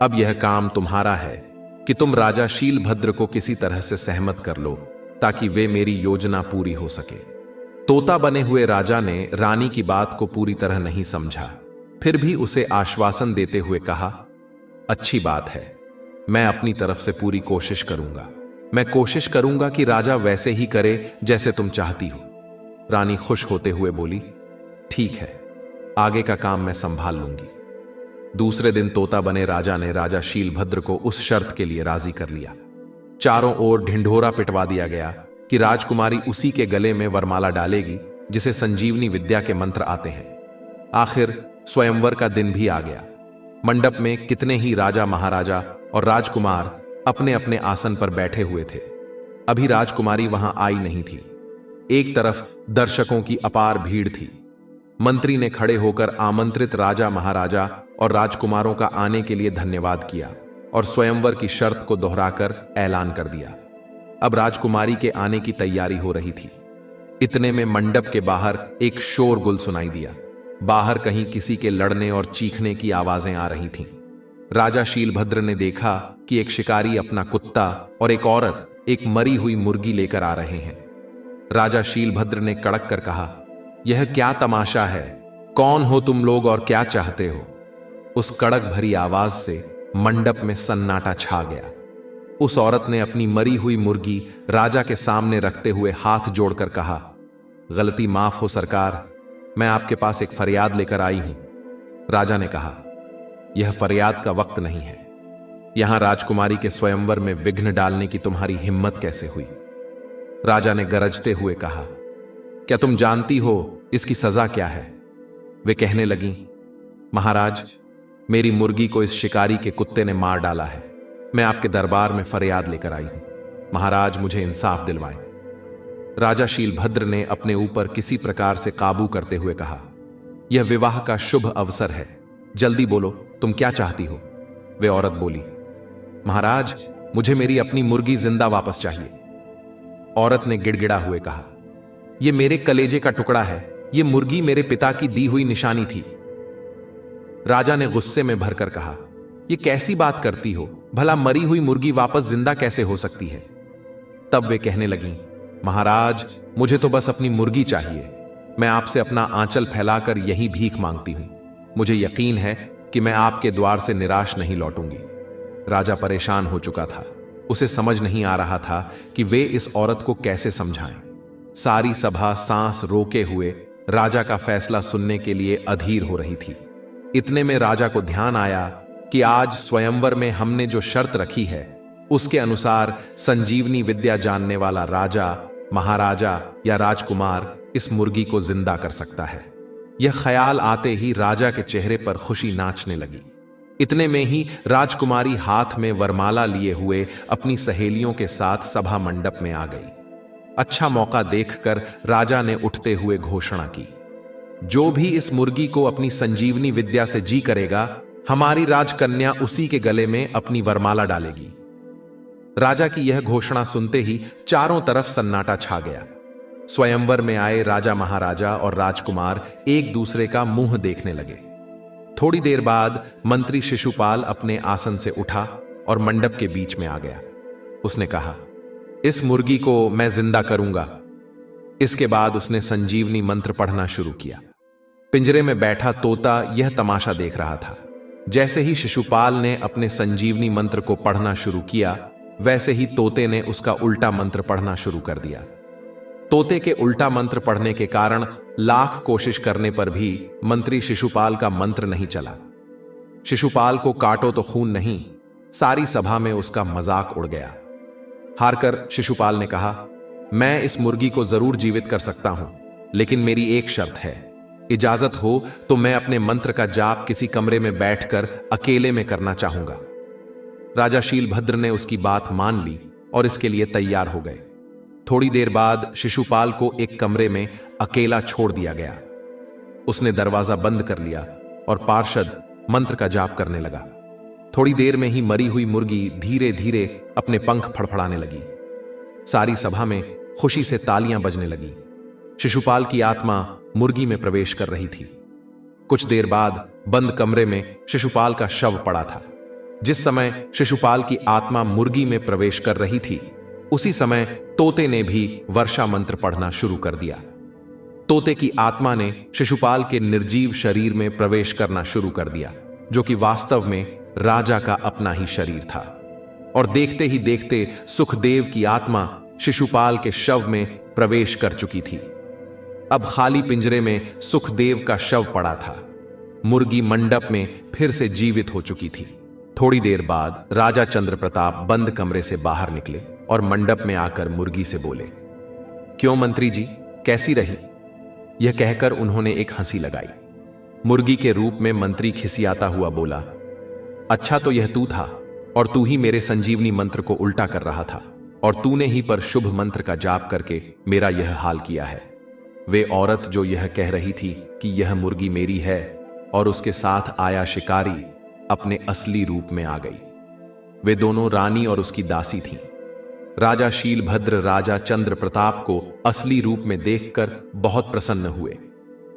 अब यह काम तुम्हारा है कि तुम राजा शीलभद्र को किसी तरह से सहमत कर लो ताकि वे मेरी योजना पूरी हो सके। तोता बने हुए राजा ने रानी की बात को पूरी तरह नहीं समझा, फिर भी उसे आश्वासन देते हुए कहा, अच्छी बात है, मैं अपनी तरफ से पूरी कोशिश करूंगा। मैं कोशिश करूंगा कि राजा वैसे ही करे जैसे तुम चाहती हो। रानी खुश होते हुए बोली, ठीक है, आगे का काम मैं संभाल लूंगी। दूसरे दिन तोता बने राजा ने राजा शीलभद्र को उस शर्त के लिए राजी कर लिया। चारों ओर ढिंढोरा पिटवा दिया गया कि राजकुमारी उसी के गले में वरमाला डालेगी जिसे संजीवनी विद्या के मंत्र आते हैं। आखिर स्वयंवर का दिन भी आ गया। मंडप में कितने ही राजा, महाराजा और राजकुमार अपने अपने आसन पर बैठे हुए थे। अभी राजकुमारी वहां आई नहीं थी। एक तरफ दर्शकों की अपार भीड़ थी। मंत्री ने खड़े होकर आमंत्रित राजा, महाराजा और राजकुमारों का आने के लिए धन्यवाद किया और स्वयंवर की शर्त को दोहराकर ऐलान कर दिया। अब राजकुमारी के आने की तैयारी हो रही थी। इतने में मंडप के बाहर एक शोरगुल सुनाई दिया। बाहर कहीं किसी के लड़ने और चीखने की आवाजें आ रही थीं। राजा शीलभद्र ने देखा कि एक शिकारी अपना कुत्ता और एक औरत एक मरी हुई मुर्गी लेकर आ रहे हैं। राजा शीलभद्र ने कड़क कर कहा, यह क्या तमाशा है? कौन हो तुम लोग और क्या चाहते हो? उस कड़क भरी आवाज से मंडप में सन्नाटा छा गया। उस औरत ने अपनी मरी हुई मुर्गी राजा के सामने रखते हुए हाथ जोड़कर कहा, गलती माफ हो सरकार, मैं आपके पास एक फरियाद लेकर आई हूं। राजा ने कहा, यह फरियाद का वक्त नहीं है। यहां राजकुमारी के स्वयंवर में विघ्न डालने की तुम्हारी हिम्मत कैसे हुई? राजा ने गरजते हुए कहा, क्या तुम जानती हो इसकी सजा क्या है? वे कहने लगी, महाराज, मेरी मुर्गी को इस शिकारी के कुत्ते ने मार डाला है। मैं आपके दरबार में फरियाद लेकर आई हूं। महाराज, मुझे इंसाफ दिलवाएं। राजा शीलभद्र ने अपने ऊपर किसी प्रकार से काबू करते हुए कहा, यह विवाह का शुभ अवसर है, जल्दी बोलो, तुम क्या चाहती हो? वे औरत बोली, महाराज, मुझे मेरी अपनी मुर्गी जिंदा वापस चाहिए। औरत ने गिड़गिड़ा हुए कहा, यह मेरे कलेजे का टुकड़ा है, यह मुर्गी मेरे पिता की दी हुई निशानी थी। राजा ने गुस्से में भरकर कहा, यह कैसी बात करती हो? भला मरी हुई मुर्गी वापस जिंदा कैसे हो सकती है? तब वे कहने लगीं, महाराज, मुझे तो बस अपनी मुर्गी चाहिए। मैं आपसे अपना आंचल फैलाकर यही भीख मांगती हूं। मुझे यकीन है कि मैं आपके द्वार से निराश नहीं लौटूंगी। राजा परेशान हो चुका था। उसे समझ नहीं आ रहा था कि वे इस औरत को कैसे समझाएं। सारी सभा सांस रोके हुए राजा का फैसला सुनने के लिए अधीर हो रही थी। इतने में राजा को ध्यान आया कि आज स्वयंवर में हमने जो शर्त रखी है, उसके अनुसार संजीवनी विद्या जानने वाला राजा, महाराजा या राजकुमार इस मुर्गी को जिंदा कर सकता है। यह ख्याल आते ही राजा के चेहरे पर खुशी नाचने लगी। इतने में ही राजकुमारी हाथ में वरमाला लिए हुए अपनी सहेलियों के साथ सभा मंडप में आ गई। अच्छा मौका देखकर राजा ने उठते हुए घोषणा की, जो भी इस मुर्गी को अपनी संजीवनी विद्या से जी करेगा, हमारी राजकन्या उसी के गले में अपनी वरमाला डालेगी। राजा की यह घोषणा सुनते ही चारों तरफ सन्नाटा छा गया। स्वयंवर में आए राजा, महाराजा और राजकुमार एक दूसरे का मुंह देखने लगे। थोड़ी देर बाद मंत्री शिशुपाल अपने आसन से उठा और मंडप के बीच में आ गया। उसने कहा, इस मुर्गी को मैं जिंदा करूंगा। इसके बाद उसने संजीवनी मंत्र पढ़ना शुरू किया। पिंजरे में बैठा तोता यह तमाशा देख रहा था। जैसे ही शिशुपाल ने अपने संजीवनी मंत्र को पढ़ना शुरू किया, वैसे ही तोते ने उसका उल्टा मंत्र पढ़ना शुरू कर दिया। तोते के उल्टा मंत्र पढ़ने के कारण लाख कोशिश करने पर भी मंत्री शिशुपाल का मंत्र नहीं चला। शिशुपाल को काटो तो खून नहीं, सारी सभा में उसका मजाक उड़ गया। हारकर शिशुपाल ने कहा, मैं इस मुर्गी को जरूर जीवित कर सकता हूं, लेकिन मेरी एक शर्त है। इजाजत हो तो मैं अपने मंत्र का जाप किसी कमरे में बैठकर अकेले में करना चाहूंगा। राजा शीलभद्र ने उसकी बात मान ली और इसके लिए तैयार हो गए। थोड़ी देर बाद शिशुपाल को एक कमरे में अकेला छोड़ दिया गया। उसने दरवाजा बंद कर लिया और पार्षद मंत्र का जाप करने लगा। थोड़ी देर में ही मरी हुई मुर्गी धीरे धीरे अपने पंख फड़फड़ाने लगी। सारी सभा में खुशी से तालियां बजने लगी। शिशुपाल की आत्मा मुर्गी में प्रवेश कर रही थी। कुछ देर बाद बंद कमरे में शिशुपाल का शव पड़ा था। जिस समय शिशुपाल की आत्मा मुर्गी में प्रवेश कर रही थी, उसी समय तोते ने भी वर्षा मंत्र पढ़ना शुरू कर दिया। तोते की आत्मा ने शिशुपाल के निर्जीव शरीर में प्रवेश करना शुरू कर दिया, जो कि वास्तव में राजा का अपना ही शरीर था। और देखते ही देखते सुखदेव की आत्मा शिशुपाल के शव में प्रवेश कर चुकी थी। अब खाली पिंजरे में सुखदेव का शव पड़ा था। मुर्गी मंडप में फिर से जीवित हो चुकी थी। थोड़ी देर बाद राजा चंद्रप्रताप बंद कमरे से बाहर निकले और मंडप में आकर मुर्गी से बोले, क्यों मंत्री जी, कैसी रही? यह कहकर उन्होंने एक हंसी लगाई। मुर्गी के रूप में मंत्री खिसियाता हुआ बोला, अच्छा तो यह तू था, और तू ही मेरे संजीवनी मंत्र को उल्टा कर रहा था, और तूने ही पर शुभ मंत्र का जाप करके मेरा यह हाल किया है। वे औरत जो यह कह रही थी कि यह मुर्गी मेरी है, और उसके साथ आया शिकारी अपने असली रूप में आ गई। वे दोनों रानी और उसकी दासी थीं। राजा शीलभद्र राजा चंद्र प्रताप को असली रूप में देखकर बहुत प्रसन्न हुए।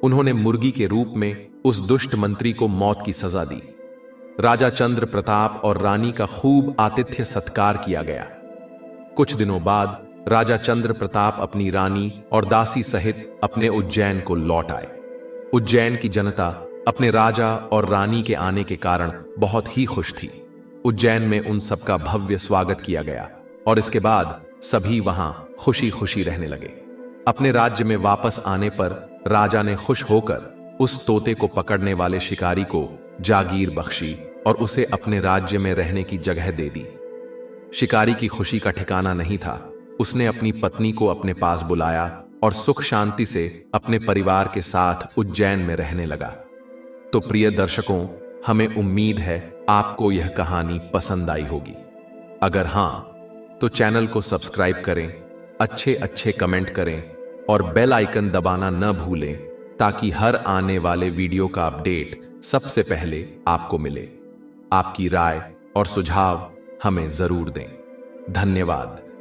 उन्होंने मुर्गी के रूप में उस दुष्ट मंत्री को मौत की सजा दी। राजा चंद्र प्रताप और रानी का खूब आतिथ्य सत्कार किया गया। कुछ दिनों बाद राजा चंद्र प्रताप अपनी रानी और दासी सहित अपने उज्जैन को लौट आए। उज्जैन की जनता अपने राजा और रानी के आने के कारण बहुत ही खुश थी। उज्जैन में उन सबका भव्य स्वागत किया गया और इसके बाद सभी वहां खुशी खुशी रहने लगे। अपने राज्य में वापस आने पर राजा ने खुश होकर उस तोते को पकड़ने वाले शिकारी को जागीर बख्शी और उसे अपने राज्य में रहने की जगह दे दी। शिकारी की खुशी का ठिकाना नहीं था। उसने अपनी पत्नी को अपने पास बुलाया और सुख शांति से अपने परिवार के साथ उज्जैन में रहने लगा। तो प्रिय दर्शकों, हमें उम्मीद है आपको यह कहानी पसंद आई होगी। अगर हां, तो चैनल को सब्सक्राइब करें, अच्छे अच्छे कमेंट करें और बेल आइकन दबाना न भूलें ताकि हर आने वाले वीडियो का अपडेट सबसे पहले आपको मिले। आपकी राय और सुझाव हमें जरूर दें। धन्यवाद।